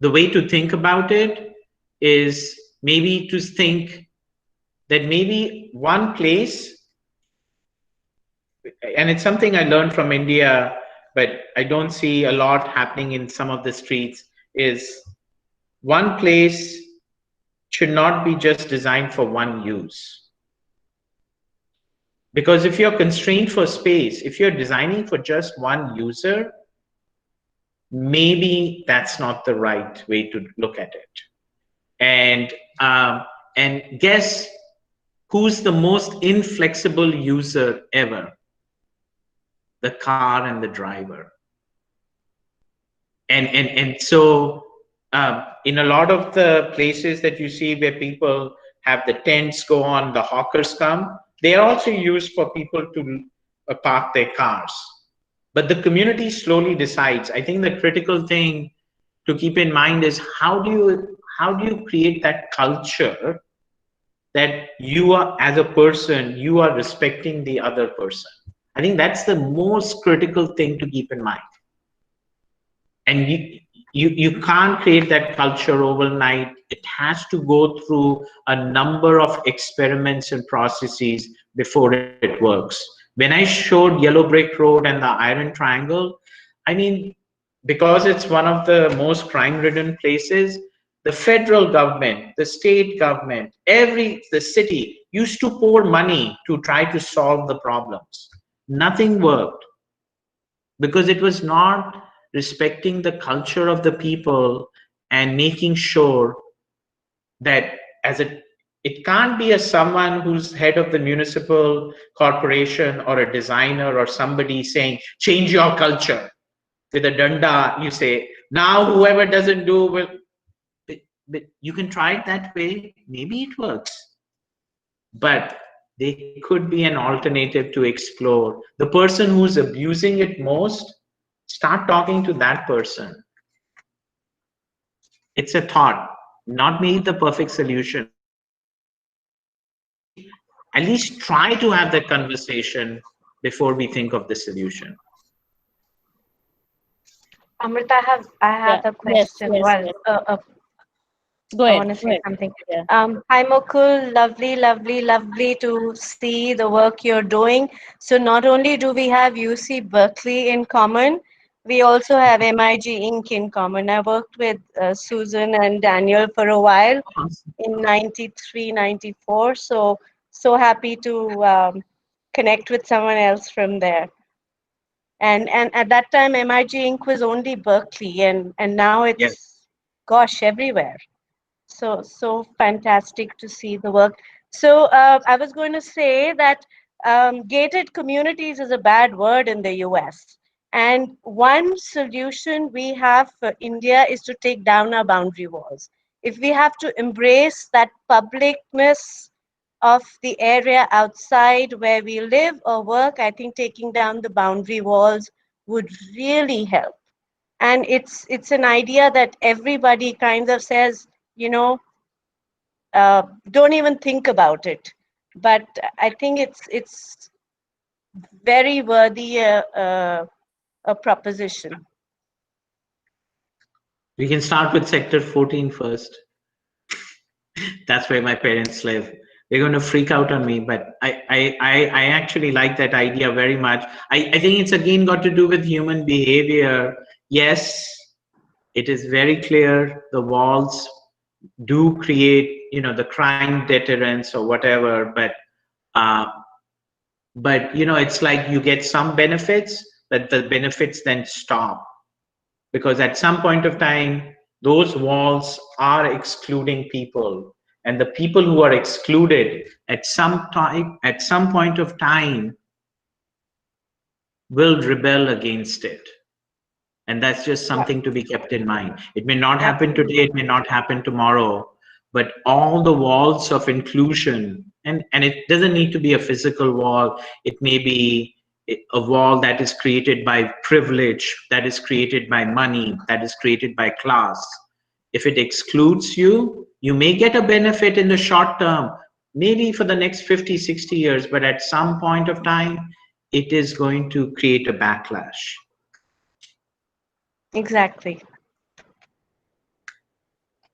[SPEAKER 1] the way to think about it is maybe to think that maybe one place, and it's something I learned from India, but I don't see a lot happening in some of the streets, is one place should not be just designed for one use. Because if you're constrained for space, if you're designing for just one user, maybe that's not the right way to look at it. And guess who's the most inflexible user ever? The car and the driver. And so in a lot of the places that you see where people have the tents go on, the hawkers come, they are also used for people to park their cars. But the community slowly decides. I think the critical thing to keep in mind is how do you create that culture that you are, as a person, you are respecting the other person. I think that's the most critical thing to keep in mind. And you can't create that culture overnight. It has to go through a number of experiments and processes before it works. When I showed Yellow Brick Road and the Iron Triangle, I mean, because it's one of the most crime-ridden places, the federal government, the state government, the city used to pour money to try to solve the problems. Nothing worked because it was not respecting the culture of the people and making sure that it can't be someone who's head of the municipal corporation or a designer or somebody saying, change your culture. With a danda, you say, now whoever doesn't do will. But you can try it that way. Maybe it works. But there could be an alternative to explore. The person who's abusing it most, start talking to that person. It's a thought, not maybe the perfect solution. At least try to have that conversation before we think of the solution.
[SPEAKER 7] Amrita, I have a question.
[SPEAKER 4] Go ahead.
[SPEAKER 7] I want to say something. Hi, Mukul. Lovely to see the work you're doing. So not only do we have UC Berkeley in common, we also have MIG Inc. in common. I worked with Susan and Daniel for a while in 93, 94. So happy to connect with someone else from there. And at that time, MIG Inc. was only Berkeley, and now it's, gosh, everywhere. So fantastic to see the work. So I was going to say that gated communities is a bad word in the US. And one solution we have for India is to take down our boundary walls. If we have to embrace that publicness of the area outside where we live or work, I think taking down the boundary walls would really help. And it's an idea that everybody kind of says, don't even think about it. But I think it's very worthy a proposition.
[SPEAKER 1] We can start with Sector 14 first. That's where my parents live. They're going to freak out on me, but I actually like that idea very much. I think it's again got to do with human behavior. Yes, it is very clear the walls do create, the crime deterrence or whatever, but it's like you get some benefits, but the benefits then stop. Because at some point of time, those walls are excluding people. And the people who are excluded at some point of time will rebel against it. And that's just something to be kept in mind. It may not happen today, it may not happen tomorrow, but all the walls of inclusion, and it doesn't need to be a physical wall, it may be a wall that is created by privilege, that is created by money, that is created by class. If it excludes you, you may get a benefit in the short term, maybe for the next 50, 60 years, but at some point of time, it is going to create a backlash.
[SPEAKER 7] Exactly.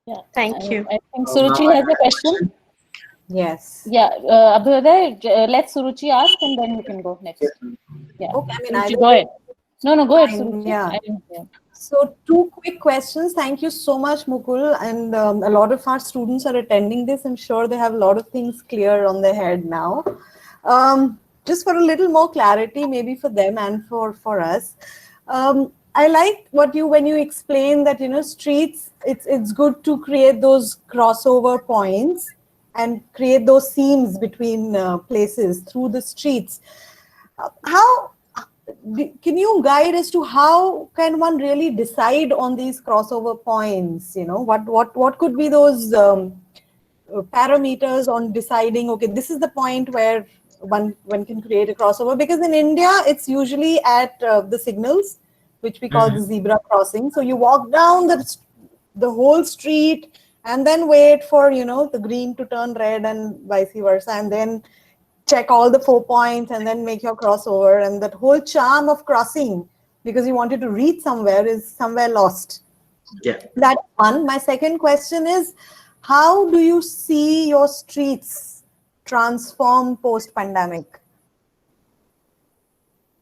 [SPEAKER 4] Yeah.
[SPEAKER 7] Thank you.
[SPEAKER 4] I think Suruchi has a question.
[SPEAKER 8] Yes.
[SPEAKER 4] Yeah, Abhyuday, let Suruchi ask and then we can go next. Yeah.
[SPEAKER 8] Okay,
[SPEAKER 4] Suruchi, go ahead. No, go ahead, Suruchi.
[SPEAKER 8] Yeah. So 2 quick questions. Thank you so much, Mukul. And a lot of our students are attending this. I'm sure they have a lot of things clear on their head now. Just for a little more clarity, maybe for them and for us. I like when you explain that, streets, it's good to create those crossover points and create those seams between places through the streets. Can you guide us to how can one really decide on these crossover points? What could be those parameters on deciding, okay, this is the point where one can create a crossover? Because in India, it's usually at the signals, which we call the zebra crossing. So you walk down the whole street and then wait for, the green to turn red and vice versa, and then check all the 4 points and then make your crossover. And that whole charm of crossing, because you wanted to reach somewhere, is somewhere lost.
[SPEAKER 1] Yeah.
[SPEAKER 8] That's one. My second question is, how do you see your streets transform post-pandemic?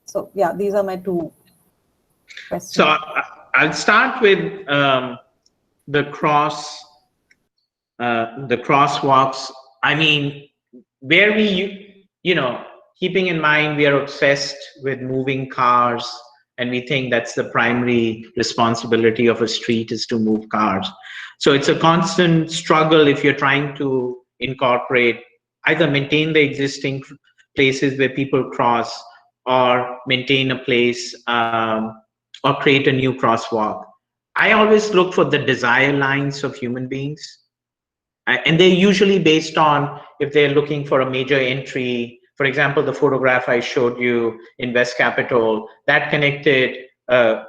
[SPEAKER 8] So yeah, these are my 2 questions.
[SPEAKER 1] So I'll start with the crosswalks. I mean, where we, keeping in mind we are obsessed with moving cars, and we think that's the primary responsibility of a street, is to move cars. So it's a constant struggle if you're trying to incorporate, either maintain the existing places where people cross, or maintain a place, or create a new crosswalk. I always look for the desire lines of human beings. And they're usually based on if they're looking for a major entry. For example, the photograph I showed you in West Capitol, that connected a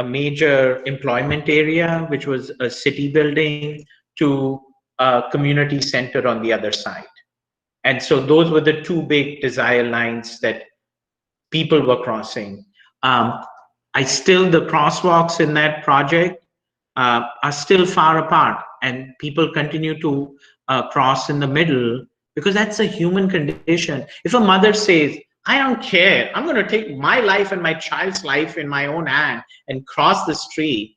[SPEAKER 1] major employment area, which was a city building, to a community center on the other side. And so those were the two big desire lines that people were crossing. The crosswalks in that project are still far apart, and people continue to cross in the middle, because that's a human condition. If a mother says, I don't care, I'm going to take my life and my child's life in my own hand and cross the street,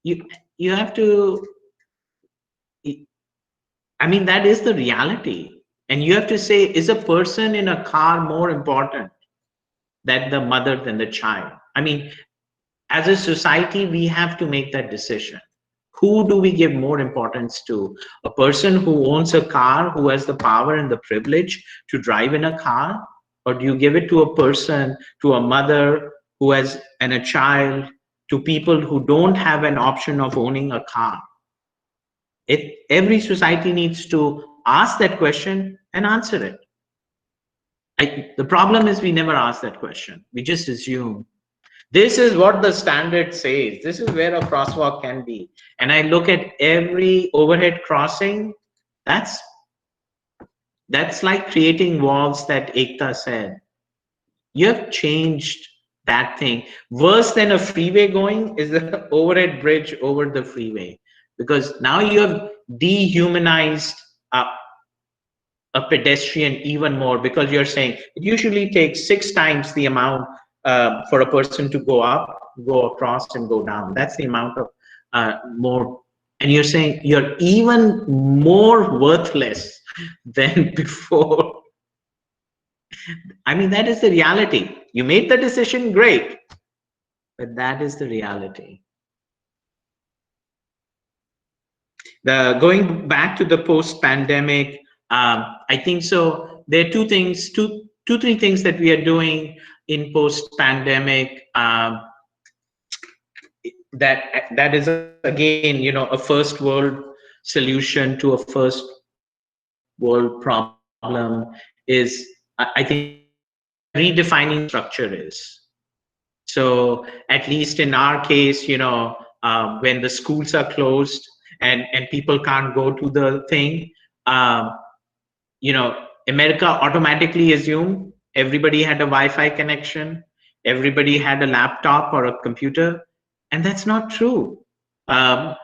[SPEAKER 1] you have to, I mean, that is the reality. And you have to say, is a person in a car more important than the mother, than the child? I mean, as a society, we have to make that decision. Who do we give more importance to? A person who owns a car, who has the power and the privilege to drive in a car? Or do you give it to a person, to a mother who has, and a child, to people who don't have an option of owning a car? Every society needs to ask that question and answer it. The problem is we never ask that question. We just assume. This is what the standard says. This is where a crosswalk can be. And I look at every overhead crossing. That's like creating walls that Ekta said. You have changed that thing. Worse than a freeway going is the overhead bridge over the freeway. Because now you have dehumanized a pedestrian even more, because you're saying it usually takes 6 times the amount for a person to go up, go across, and go down. That's the amount of more. And you're saying you're even more worthless than before. I mean, that is the reality. You made the decision, great. But that is the reality. Going back to the post-pandemic, I think so. There are two, three things that we are doing in post-pandemic that is again, a first world solution to a first world problem, is I think redefining structure is. So at least in our case, when the schools are closed and people can't go to the thing, America automatically assumed everybody had a Wi-Fi connection, everybody had a laptop or a computer, and that's not true. San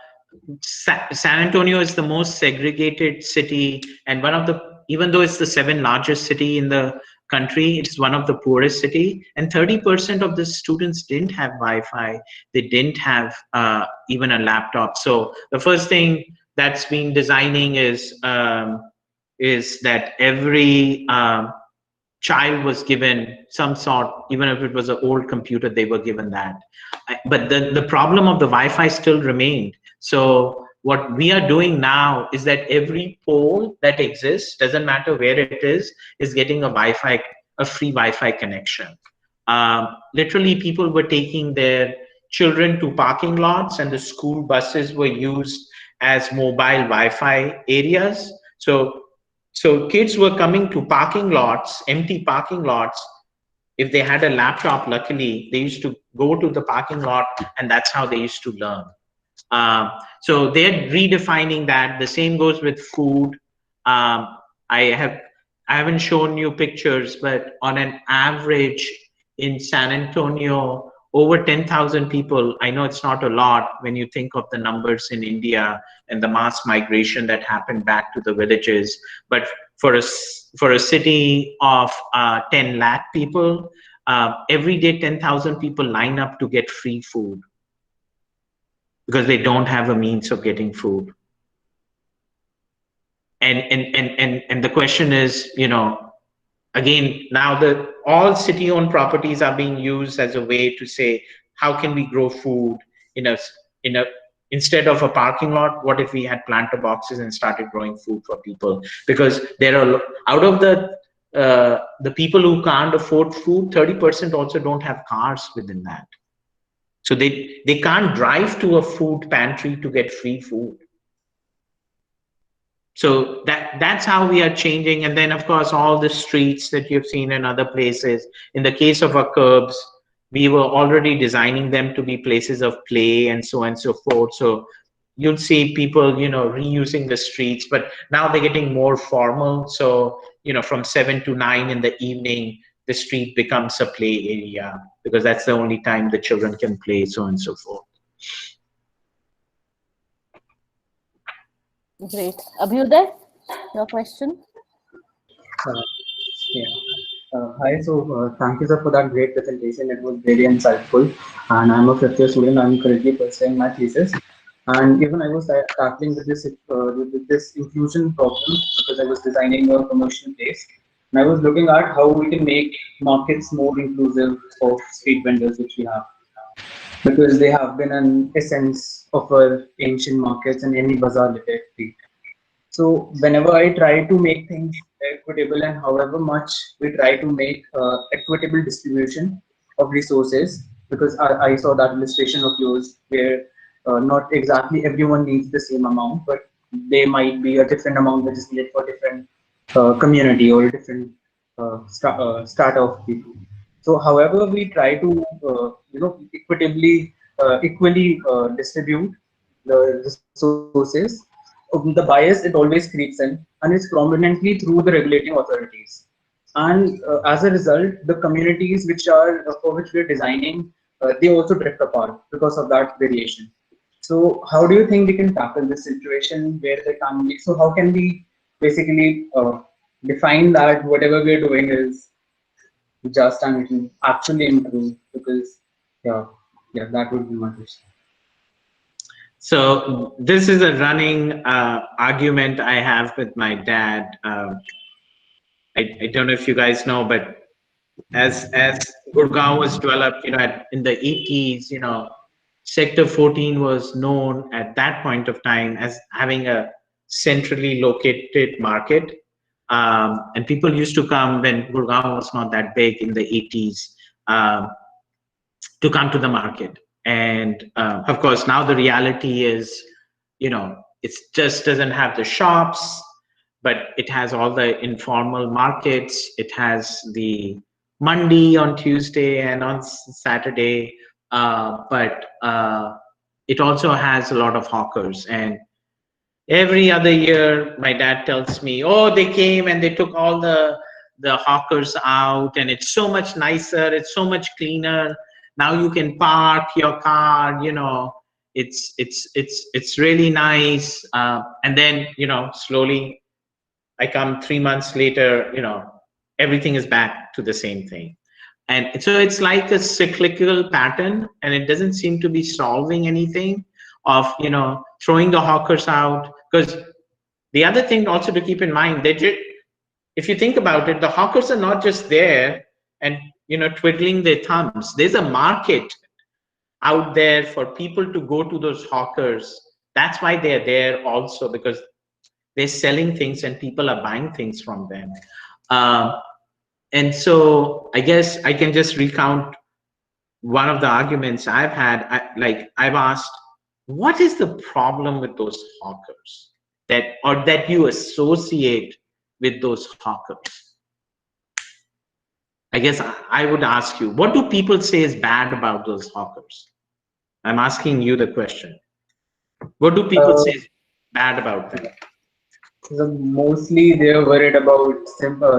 [SPEAKER 1] Antonio is the most segregated city, and even though it's the 7th largest city in the country, it's one of the poorest city, and 30% of the students didn't have Wi-Fi. They didn't have even a laptop. So the first thing that's been designing is that every child was given some sort, even if it was an old computer, they were given that. But the problem of the Wi-Fi still remained. So what we are doing now is that every pole that exists, doesn't matter where it is getting a free Wi-Fi connection. Literally, people were taking their children to parking lots, and the school buses were used as mobile Wi-Fi areas. So kids were coming to parking lots, empty parking lots. If they had a laptop, luckily, they used to go to the parking lot, and that's how they used to learn. So they're redefining that. The same goes with food. I haven't shown you pictures, but on an average in San Antonio, over 10,000 people. I know it's not a lot when you think of the numbers in India and the mass migration that happened back to the villages. But for a city of 10 lakh people, every day 10,000 people line up to get free food because they don't have a means of getting food. And the question is, again, now all city-owned properties are being used as a way to say, how can we grow food in a instead of a parking lot? What if we had planter boxes and started growing food for people? Because there are out of the people who can't afford food, 30% also don't have cars within that. So they can't drive to a food pantry to get free food. So that's how we are changing. And then, of course, all the streets that you've seen in other places. In the case of our curbs, we were already designing them to be places of play and so on and so forth. So you'll see people, reusing the streets, but now they're getting more formal. So, from 7 to 9 in the evening, the street becomes a play area because that's the only time the children can play, so on and so forth.
[SPEAKER 4] Great. Abhyuday, your question?
[SPEAKER 9] Hi, so thank you, sir, for that great presentation. It was very insightful. And I'm a fifth year student. I'm currently pursuing my thesis. And even I was tackling with this inclusion problem because I was designing a commercial place. And I was looking at how we can make markets more inclusive of street vendors, which we have. Because they have been an essence of our ancient markets and any bazaar literally. So whenever I try to make things equitable, and however much we try to make equitable distribution of resources, because I saw that illustration of yours where not exactly everyone needs the same amount, but they might be a different amount that is needed for different community or different strata of people. So however we try to equally distribute the resources, the bias, it always creeps in, and it's prominently through the regulating authorities. And as a result, the communities which are for which we're designing, they also drift apart because of that variation. So how do you think we can tackle this situation where the family? So how can we basically define that whatever we're doing is just and it will actually improve? Because yeah, that would be my question.
[SPEAKER 1] So this is a running argument I have with my dad. I don't know if you guys know, but as Gurgaon was developed, in the 80s, Sector 14 was known at that point of time as having a centrally located market. And people used to come when Gurgaon was not that big in the 80s to come to the market. And of course, now the reality is, it just doesn't have the shops, but it has all the informal markets. It has the Mandi on Tuesday and on Saturday, but it also has a lot of hawkers. And every other year, my dad tells me, oh, they came and they took all the hawkers out, and it's so much nicer, it's so much cleaner. Now you can park your car, it's really nice. And then, slowly I come 3 months later, everything is back to the same thing. And so it's like a cyclical pattern, and it doesn't seem to be solving anything of, throwing the hawkers out. Because the other thing also to keep in mind, if you think about it, the hawkers are not just there and, twiddling their thumbs. There's a market out there for people to go to those hawkers. That's why they're there also, because they're selling things and people are buying things from them. And so I guess I can just recount one of the arguments I've had. I've asked, what is the problem with those hawkers that you associate with those hawkers? I guess I would ask you, what do people say is bad about those hawkers? I'm asking you the question. What do people say is bad about them?
[SPEAKER 9] So mostly they're worried about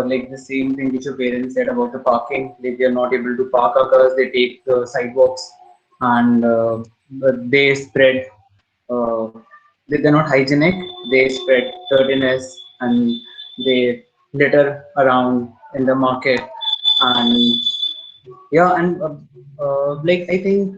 [SPEAKER 9] like the same thing which your parents said about the parking. Like they're not able to park our cars, they take the sidewalks, and they spread. They're not hygienic. They spread dirtiness and they litter around in the market. And yeah, and like I think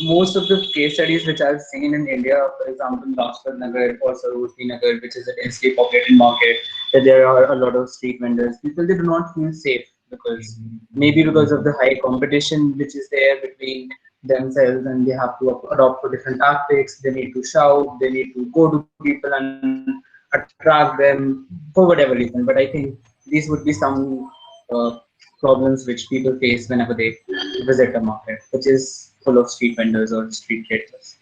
[SPEAKER 9] most of the case studies which I've seen in India, for example, Lajpat Nagar or Sarojini Nagar, which is a densely populated market, that there are a lot of street vendors. People, they do not feel safe because maybe because of the high competition which is there between themselves, and they have to adopt to different tactics. They need to shout, they need to go to people and attract them for whatever reason. But I think these would be some problems which people face whenever they visit a market, which is full of street vendors or street traders.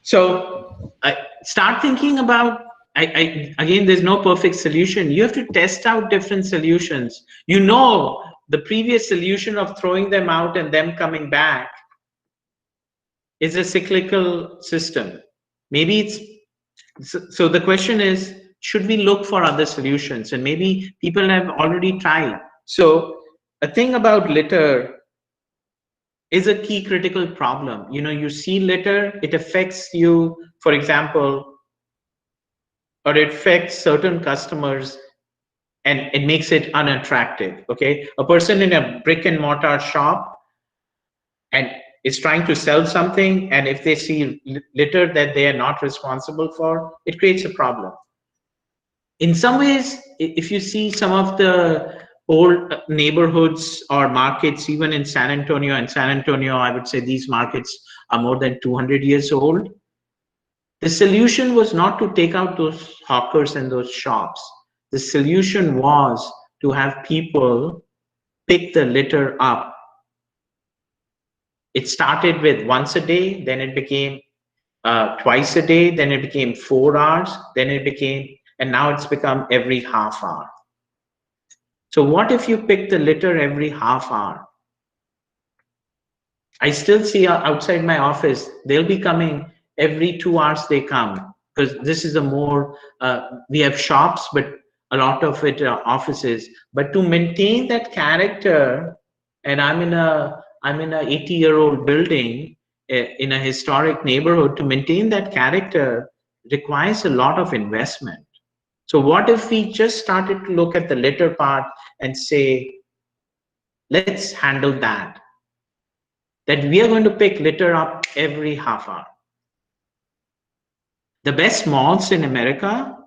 [SPEAKER 1] So I start thinking about, again, there's no perfect solution. You have to test out different solutions. You know, the previous solution of throwing them out and them coming back is a cyclical system. Maybe it's, so the question is, should we look for other solutions? And maybe people have already tried. So a thing about litter is a key critical problem. You know, you see litter, it affects you, for example, or it affects certain customers and it makes it unattractive. Okay, a person in a brick and mortar shop and is trying to sell something, and if they see litter that they are not responsible for, it creates a problem. In some ways, if you see some of the old neighborhoods or markets, even in San Antonio, I would say these markets are more than 200 years old. The solution was not to take out those hawkers and those shops. The solution was to have people pick the litter up. It started with once a day, then it became twice a day, then it became 4 hours, then it became, and now it's become every half hour. So what if you pick the litter every half hour? I still see outside my office, they'll be coming every 2 hours they come, because this is a more, we have shops, but a lot of it are offices. But to maintain that character, and I'm in a 80-year-old building in a historic neighborhood, to maintain that character requires a lot of investment. So what if we just started to look at the litter part and say, let's handle that we are going to pick litter up every half hour. The best malls in America,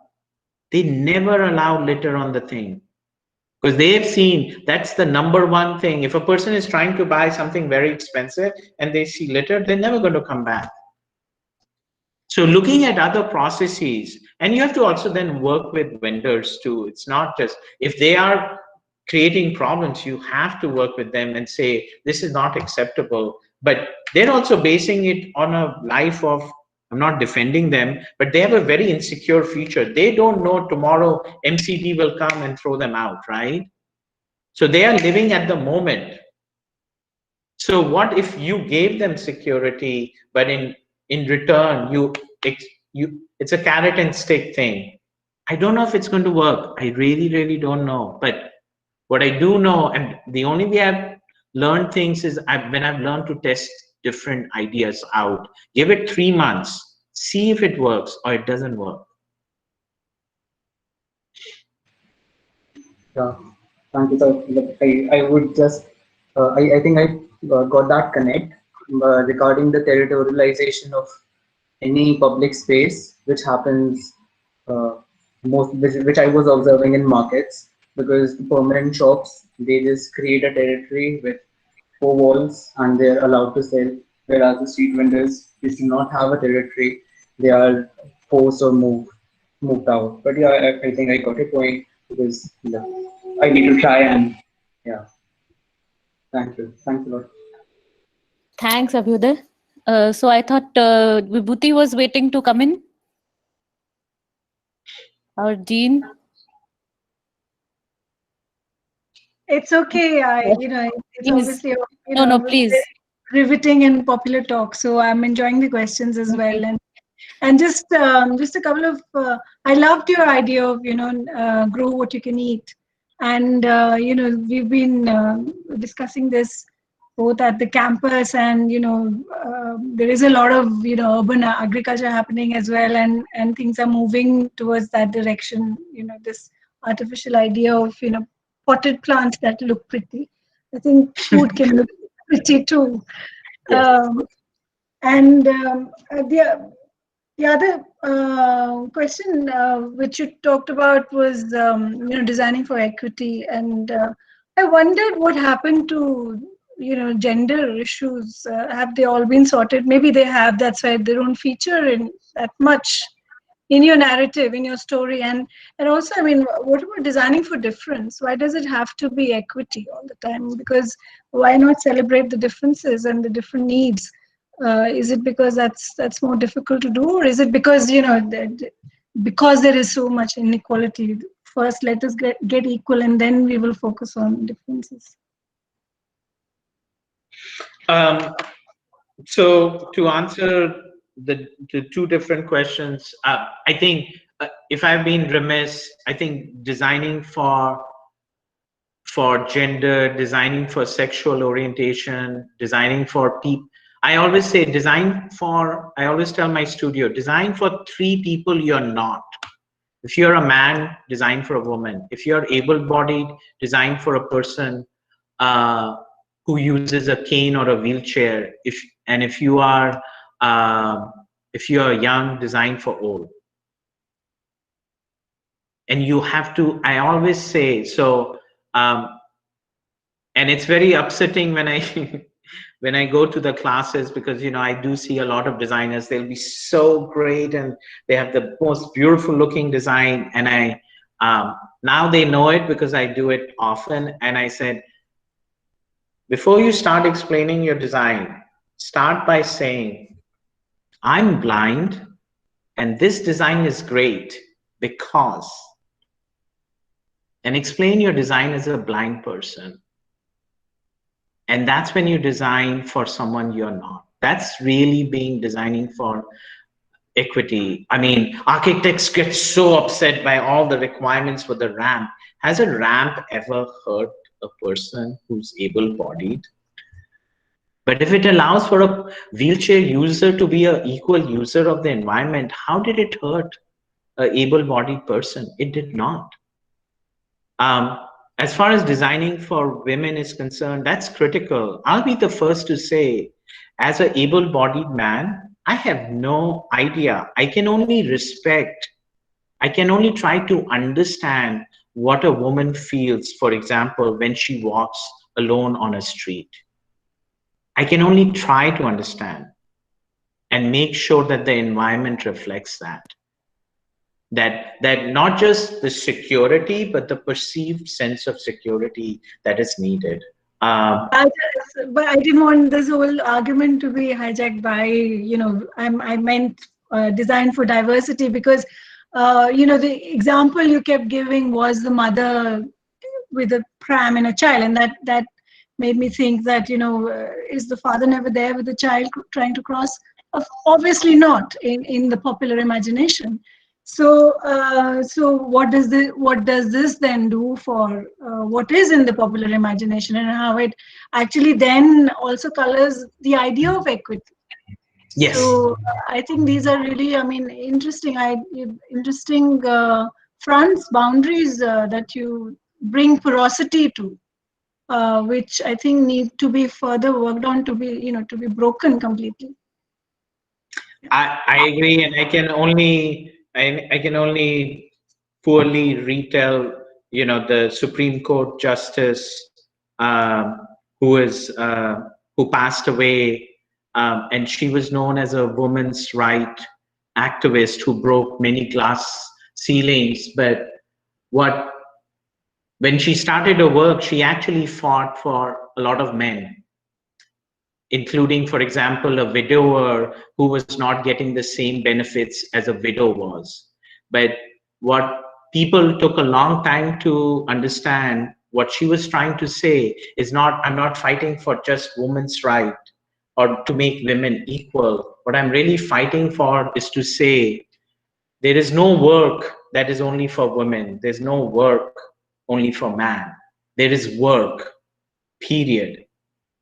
[SPEAKER 1] they never allow litter on the thing, because they have seen that's the number one thing. If a person is trying to buy something very expensive and they see litter, they're never going to come back. So looking at other processes, and you have to also then work with vendors too. It's not just, if they are creating problems, you have to work with them and say, this is not acceptable. But they're also basing it on a life of, I'm not defending them, but they have a very insecure future. They don't know tomorrow MCD will come and throw them out, right? So they are living at the moment. So what if you gave them security, but in return, it's a carrot and stick thing. I don't know if it's going to work. I really, really don't know. But what I do know, and the only way I've learned things is when I've learned to test different ideas out. Give it 3 months, see if it works or it doesn't work.
[SPEAKER 9] Yeah, thank you, sir. I would just, I think I got that connect regarding the territorialization of any public space, which happens which I was observing in markets, because the permanent shops, they just create a territory with 4 walls and they're allowed to sell, whereas the street vendors, they do not have a territory, they are forced or moved out. But yeah, I think I got your point, because I need to try and yeah. Thank you. Thanks a lot.
[SPEAKER 4] Thanks, Abhyuday. So I thought Vibhuti was waiting to come in. Or Jean.
[SPEAKER 2] It's okay. It's
[SPEAKER 4] Please.
[SPEAKER 2] obviously
[SPEAKER 4] No, please.
[SPEAKER 2] riveting and popular talk. So I'm enjoying the questions as well. And just a couple of, I loved your idea of grow what you can eat, and we've been discussing this both at the campus, and there is a lot of urban agriculture happening as well, and things are moving towards that direction. This artificial idea of potted plants that look pretty. I think food can look equity too.
[SPEAKER 1] Yes.
[SPEAKER 2] And the other question which you talked about was designing for equity, and I wondered what happened to gender issues. Have they all been sorted? Maybe they have. That's why they don't feature in that much in your narrative, in your story. And also, I mean, what about designing for difference? Why does it have to be equity all the time? Because why not celebrate the differences and the different needs? Is it because that's more difficult to do, or is it because because there is so much inequality? First, let us get equal, and then we will focus on differences.
[SPEAKER 1] So to answer the two different questions, I think if I've been remiss, I think designing for gender, designing for sexual orientation, designing for people. I always say I always tell my studio, design for 3 people you're not. If you're a man, design for a woman. If you're able-bodied, design for a person who uses a cane or a wheelchair. If you are young, design for old. And you have to. I always say so. And it's very upsetting when I when I go to the classes, because I do see a lot of designers. They'll be so great and they have the most beautiful looking design, and I now they know it because I do it often. And I said, before you start explaining your design, start by saying, I'm blind and this design is great because, and explain your design as a blind person. And that's when you design for someone you're not. That's really being designing for equity. I mean, architects get so upset by all the requirements for the ramp. Has a ramp ever hurt a person who's able-bodied? But if it allows for a wheelchair user to be an equal user of the environment, how did it hurt an able-bodied person? It did not. As far as designing for women is concerned, that's critical. I'll be the first to say, as an able-bodied man, I have no idea. I can only respect, I can only try to understand what a woman feels, for example, when she walks alone on a street. I can only try to understand and make sure that the environment reflects that. That not just the security, but the perceived sense of security that is needed.
[SPEAKER 2] But I didn't want this whole argument to be hijacked by, I meant design for diversity, because, the example you kept giving was the mother with a pram and a child, and that made me think that, is the father never there with the child trying to cross? Obviously not in the popular imagination. So, so what does this then do for what is in the popular imagination, and how it actually then also colors the idea of equity?
[SPEAKER 1] Yes.
[SPEAKER 2] So I think these are really, I mean, interesting fronts, boundaries that you bring porosity to, which I think need to be further worked on to be, to be broken completely.
[SPEAKER 1] I agree, and I can only poorly retell, the Supreme Court justice who passed away, and she was known as a women's right activist who broke many glass ceilings. But when she started her work, she actually fought for a lot of men, including, for example, a widower who was not getting the same benefits as a widow was. But what people took a long time to understand, what she was trying to say is not, I'm not fighting for just women's right or to make women equal. What I'm really fighting for is to say, there is no work that is only for women. There's no work only for man. There is work, period.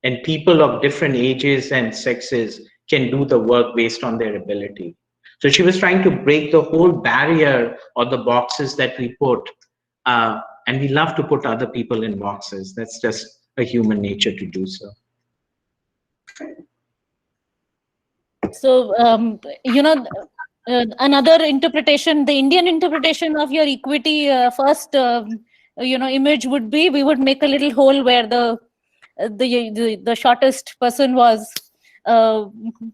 [SPEAKER 1] And people of different ages and sexes can do the work based on their ability. So she was trying to break the whole barrier or the boxes that we put. And we love to put other people in boxes. That's just a human nature to do so.
[SPEAKER 4] So, another interpretation, the Indian interpretation of your equity first, image would be, we would make a little hole where the shortest person was.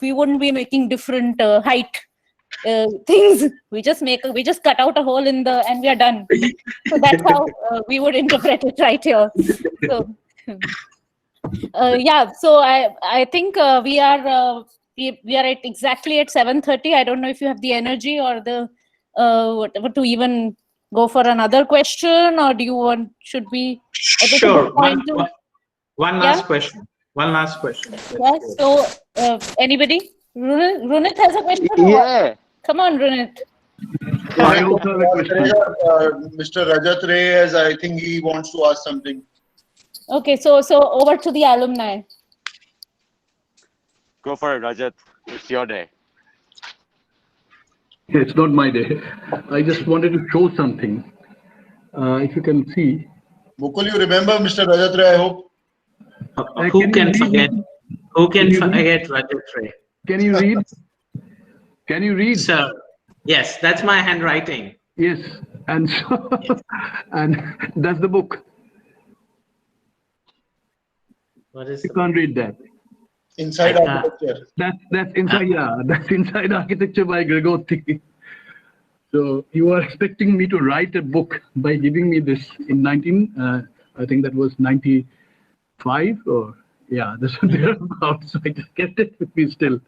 [SPEAKER 4] We wouldn't be making different height things. We just cut out a hole and we are done. So that's how we would interpret it right here. So, yeah. So I think we are at exactly at 7:30. I don't know if you have the energy or the whatever to even go for another question, or should we?
[SPEAKER 1] Sure. One last question.
[SPEAKER 4] Yeah. So anybody? Runit has a question?
[SPEAKER 10] Yeah.
[SPEAKER 4] Come on, Runit.
[SPEAKER 3] I also have a question. Mr. Rajat Ray, I think he wants to ask something.
[SPEAKER 4] Okay, so over to the alumni.
[SPEAKER 10] Go for it, Rajat. It's your day.
[SPEAKER 11] It's not my day. I just wanted to show something. If you can see.
[SPEAKER 3] Mukul, you remember Mr. Rajat Ray, I hope?
[SPEAKER 1] Who can forget Rajat Ray?
[SPEAKER 11] Can you read? Can you read?
[SPEAKER 1] Sir, yes, that's my handwriting.
[SPEAKER 11] Yes, and so, and that's the book.
[SPEAKER 1] What is
[SPEAKER 11] you can't read that.
[SPEAKER 3] Inside Architecture.
[SPEAKER 11] That's inside. Yeah, that's Inside Architecture by Gregori. So you are expecting me to write a book by giving me this in I think that was 95 or yeah, that's thereabouts. So I just kept it with me still.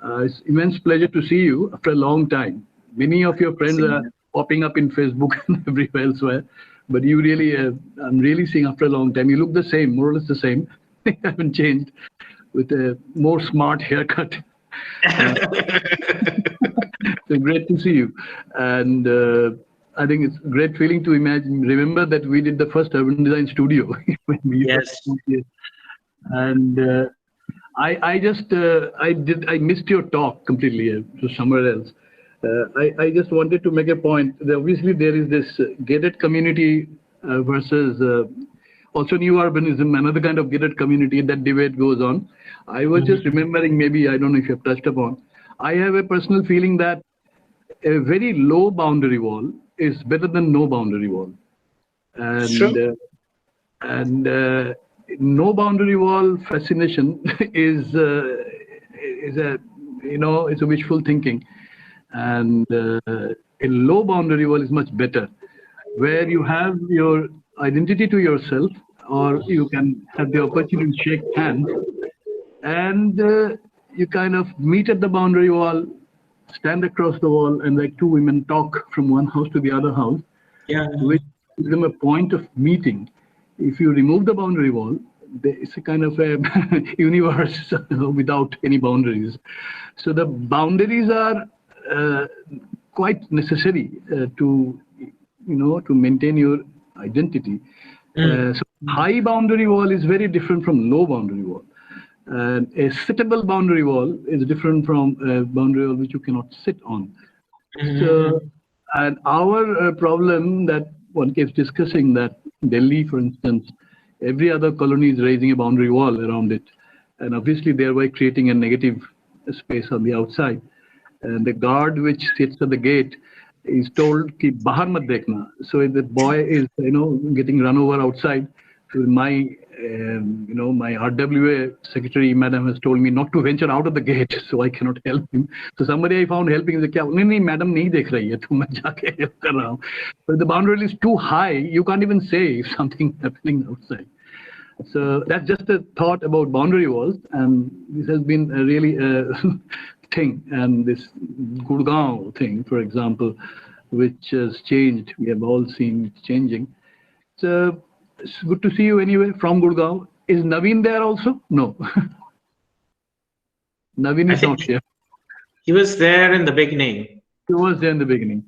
[SPEAKER 11] It's immense pleasure to see you after a long time. Many of your friends are popping up in Facebook and everywhere elsewhere, but you really, I'm really seeing after a long time. You look the same, more or less the same. You haven't changed, with a more smart haircut. So great to see you, and I think it's a great feeling to remember that we did the first urban design studio when we and I missed your talk completely to somewhere else. I just wanted to make a point that obviously there is this gated community versus also new urbanism, another kind of gated community. That debate goes on. I was just remembering, maybe I don't know if you have touched upon. I have a personal feeling that a very low boundary wall is better than no boundary wall, and no boundary wall fascination is a it's a wishful thinking, and a low boundary wall is much better, where you have your identity to yourself, or you can have the opportunity to shake hands, and you kind of meet at the boundary wall, stand across the wall, and like two women talk from one house to the other house, which gives them a point of meeting. If you remove the boundary wall, it's a kind of a universe without any boundaries. So the boundaries are quite necessary to maintain your identity. So high boundary wall is very different from low boundary wall. And a sittable boundary wall is different from a boundary wall which you cannot sit on. So, and our problem that one keeps discussing, that Delhi, for instance, every other colony is raising a boundary wall around it, and obviously thereby creating a negative space on the outside. And the guard which sits at the gate is told ki bahar mat dekhna. So the boy is getting run over outside. So my my RWA secretary madam has told me not to venture out of the gate, so I cannot help him. So somebody I found helping is kya nahi madam nahi dekh rahi hai, to main jaake help kar raha hu. But the boundary is too high, you can't even say if something happening outside. So that's just a thought about boundary walls, and this has been a really thing. And this Gurgaon thing, for example, which has changed, we have all seen it changing. So it's good to see you anyway from Gurgaon. Is Naveen there also? No. Naveen is not here.
[SPEAKER 1] He was there in the beginning.
[SPEAKER 11] He was there in the beginning.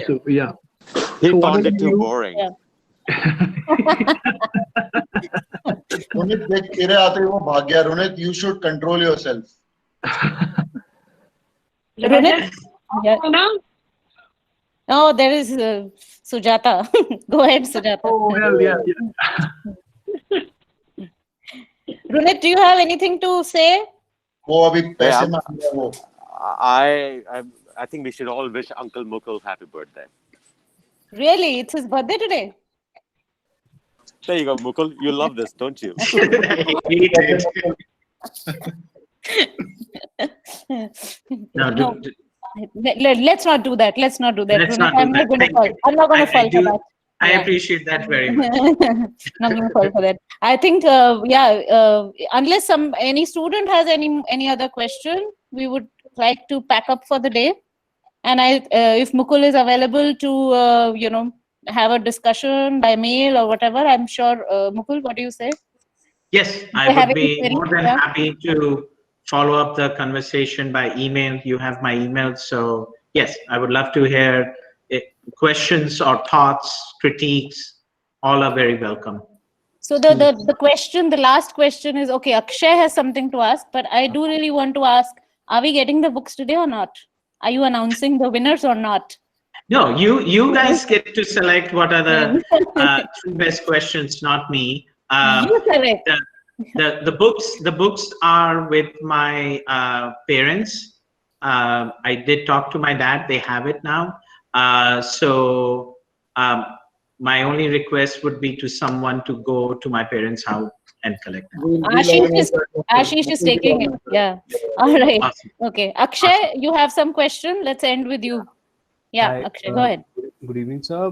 [SPEAKER 11] So yeah.
[SPEAKER 10] He
[SPEAKER 11] so
[SPEAKER 10] found it too boring.
[SPEAKER 4] Yeah.
[SPEAKER 3] Runit, you should control yourself.
[SPEAKER 4] Runit? Yeah. Oh, there is Sujata. Go ahead, Sujata.
[SPEAKER 11] Oh, well, yeah.
[SPEAKER 4] Runit, do you have anything to say?
[SPEAKER 10] I think we should all wish Uncle Mukul happy birthday.
[SPEAKER 4] Really? It's his birthday today?
[SPEAKER 10] There you go, Mukul. You love this, don't you?
[SPEAKER 4] No, let's not do that. Let's not do that.
[SPEAKER 1] Let's
[SPEAKER 4] Runit,
[SPEAKER 1] not do
[SPEAKER 4] I'm
[SPEAKER 1] that.
[SPEAKER 4] not going to
[SPEAKER 1] Thank
[SPEAKER 4] fall.
[SPEAKER 1] you.
[SPEAKER 4] I'm not going to fall for that.
[SPEAKER 1] I
[SPEAKER 4] Yeah.
[SPEAKER 1] appreciate that very much.
[SPEAKER 4] Not going to fall for that. I think, unless any student has any other question, we would like to pack up for the day. And if Mukul is available to, have a discussion by mail or whatever, I'm sure, Mukul, what do you say?
[SPEAKER 1] Yes, I would be more than happy to follow up the conversation by email. You have my email. So yes, I would love to hear questions or thoughts, critiques. All are very welcome.
[SPEAKER 4] So the last question is, okay, Akshay has something to ask, but I do really want to ask, are we getting the books today or not? Are you announcing the winners or not?
[SPEAKER 1] No, you guys get to select what are the three best questions, not me.
[SPEAKER 4] You select.
[SPEAKER 1] The books are with my parents. I did talk to my dad. They have it now. So my only request would be to someone to go to my parents' house and collect them.
[SPEAKER 4] Ashish is taking it. Yeah. All right.
[SPEAKER 1] Awesome.
[SPEAKER 4] Okay. Akshay, you have some question? Let's end with you. Yeah,
[SPEAKER 12] Hi,
[SPEAKER 4] Akshay, go ahead.
[SPEAKER 12] Good evening, sir.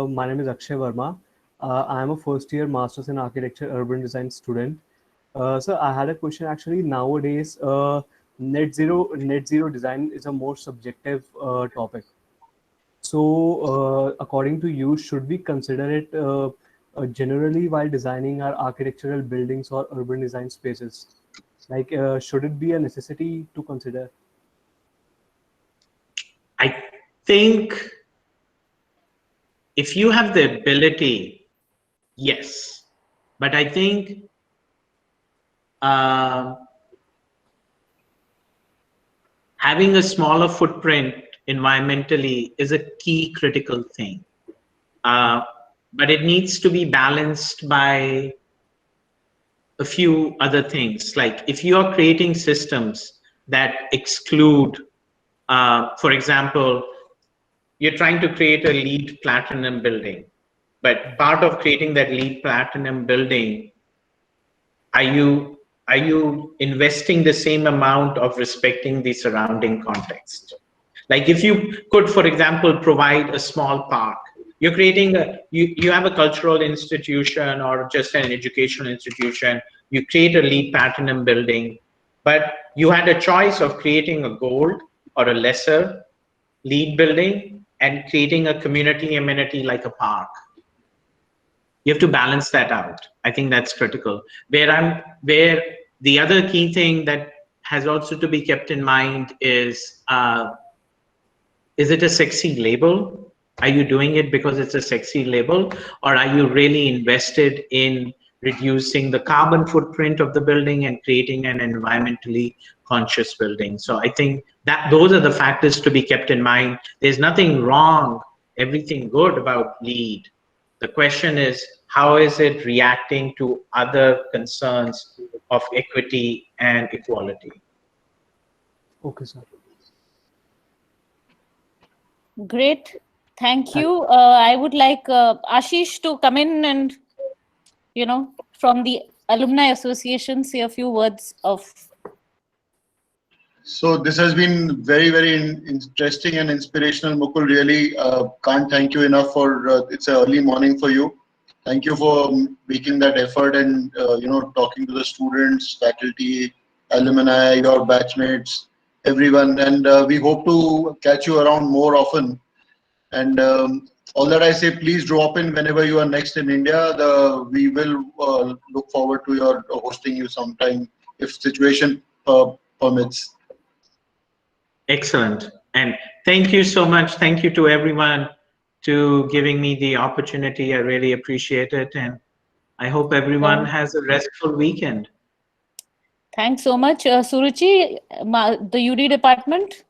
[SPEAKER 12] My name is Akshay Verma. I am a first-year Masters in Architecture Urban Design student. Sir, I had a question. Actually, nowadays, net zero design is a more subjective topic. So, according to you, should we consider it generally while designing our architectural buildings or urban design spaces? Like, should it be a necessity to consider?
[SPEAKER 1] I think if you have the ability, yes. But I think having a smaller footprint environmentally is a key critical thing. But it needs to be balanced by a few other things. Like if you are creating systems that exclude, for example, you're trying to create a LEED platinum building, but part of creating that LEED platinum building, are you investing the same amount of respecting the surrounding context? Like if you could, for example, provide a small park, you're creating you have a cultural institution or just an educational institution, you create a LEED platinum building, but you had a choice of creating a gold or a lesser LEED building and creating a community amenity like a park. You have to balance that out. I think that's critical. Where the other key thing that has also to be kept in mind is it a sexy label? Are you doing it because it's a sexy label, or are you really invested in reducing the carbon footprint of the building and creating an environmentally conscious building? So I think that those are the factors to be kept in mind. There's nothing wrong, everything good about LEED. The question is, how is it reacting to other concerns of equity and equality?
[SPEAKER 12] Okay, sir.
[SPEAKER 4] Great. Thank you. I would like Ashish to come in and, from the Alumni Association, say a few words of.
[SPEAKER 3] So this has been very, very interesting and inspirational, Mukul. Really can't thank you enough for, it's an early morning for you. Thank you for making that effort and, talking to the students, faculty, alumni, your batchmates, everyone. And we hope to catch you around more often. And all that I say, please drop in whenever you are next in India. We will look forward to your hosting you sometime if situation permits.
[SPEAKER 1] Excellent. And thank you so much. Thank you to everyone to giving me the opportunity. I really appreciate it. And I hope everyone has a restful weekend.
[SPEAKER 4] Thanks so much. Suruchi, the UD department.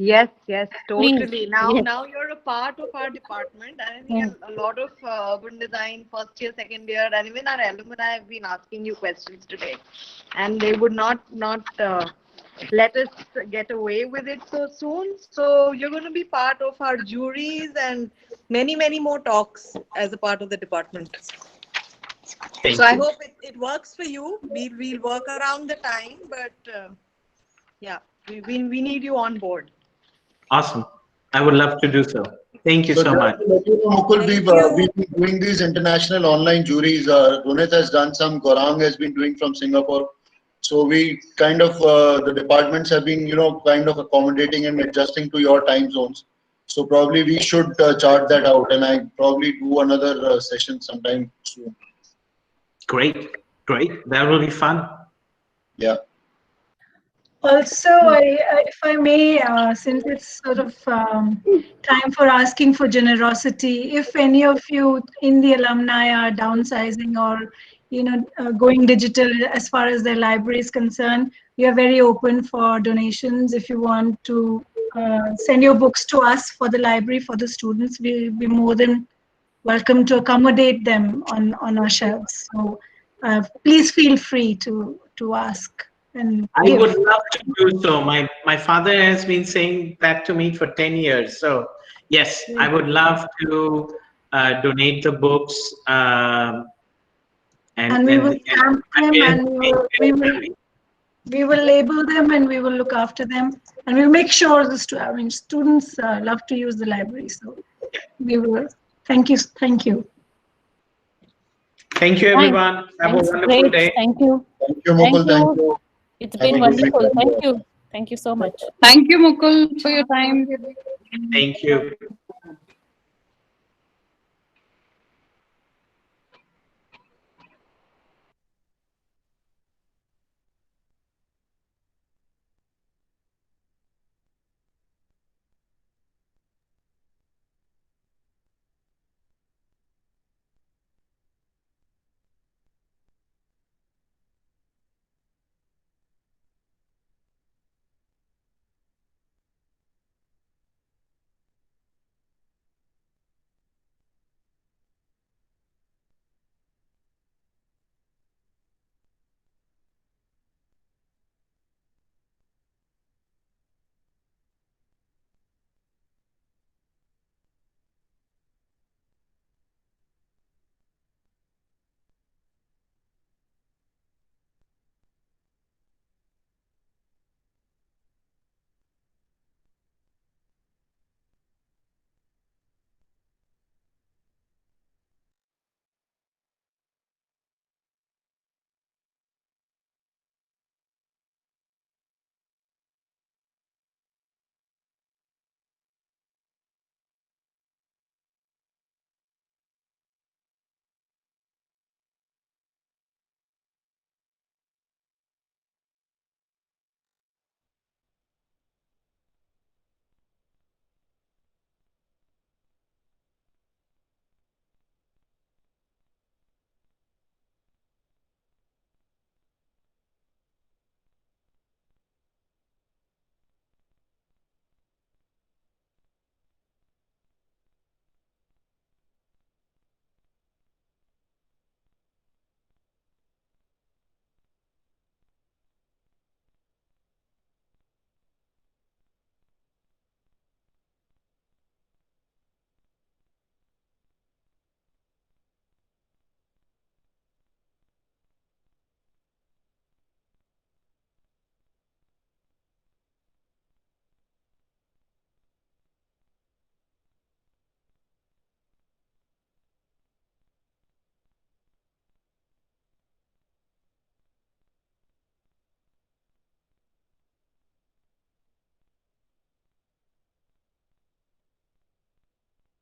[SPEAKER 13] Yes, yes, totally.
[SPEAKER 4] Please.
[SPEAKER 13] Now,
[SPEAKER 4] Yes.
[SPEAKER 13] now you're a part of our department, and I think a lot of urban design first year, second year, and even our alumni have been asking you questions today, and they would not let us get away with it so soon. So you're going to be part of our juries and many more talks as a part of the department.
[SPEAKER 1] Thank
[SPEAKER 13] So I
[SPEAKER 1] you.
[SPEAKER 13] hope it works for you. We'll work around the time, but yeah, we need you on board.
[SPEAKER 1] Awesome. I would love to do so. Thank you
[SPEAKER 3] So
[SPEAKER 1] so
[SPEAKER 3] just
[SPEAKER 1] much.
[SPEAKER 3] to let you know, Mukul, we've been doing these international online juries. Gunit has done some, Gaurang has been doing from Singapore. So we kind of, the departments have been, kind of accommodating and adjusting to your time zones. So probably we should chart that out, and I probably do another session sometime soon.
[SPEAKER 1] Great. That will be fun.
[SPEAKER 3] Yeah.
[SPEAKER 2] Also, if I may, since it's sort of time for asking for generosity, if any of you in the alumni are downsizing or going digital as far as their library is concerned, we are very open for donations. If you want to send your books to us for the library for the students, we'll be more than welcome to accommodate them on our shelves. So please feel free to ask. And
[SPEAKER 1] I
[SPEAKER 2] give.
[SPEAKER 1] would love to do so. My father has been saying that to me for 10 years. So yes, I would love to donate the books.
[SPEAKER 2] And we will stamp them, and we will label them, and we will look after them, and we'll make sure students love to use the library. So we will. Thank you.
[SPEAKER 1] Thank you, everyone. Have a wonderful
[SPEAKER 4] Great.
[SPEAKER 1] day.
[SPEAKER 4] Thank you.
[SPEAKER 3] Thank you, Mukul. Thank you.
[SPEAKER 4] It's
[SPEAKER 3] Have
[SPEAKER 4] been
[SPEAKER 3] a good
[SPEAKER 4] wonderful.
[SPEAKER 3] weekend.
[SPEAKER 4] Thank you. Thank you so much.
[SPEAKER 5] Thank you, Mukul, for your time.
[SPEAKER 1] Thank you.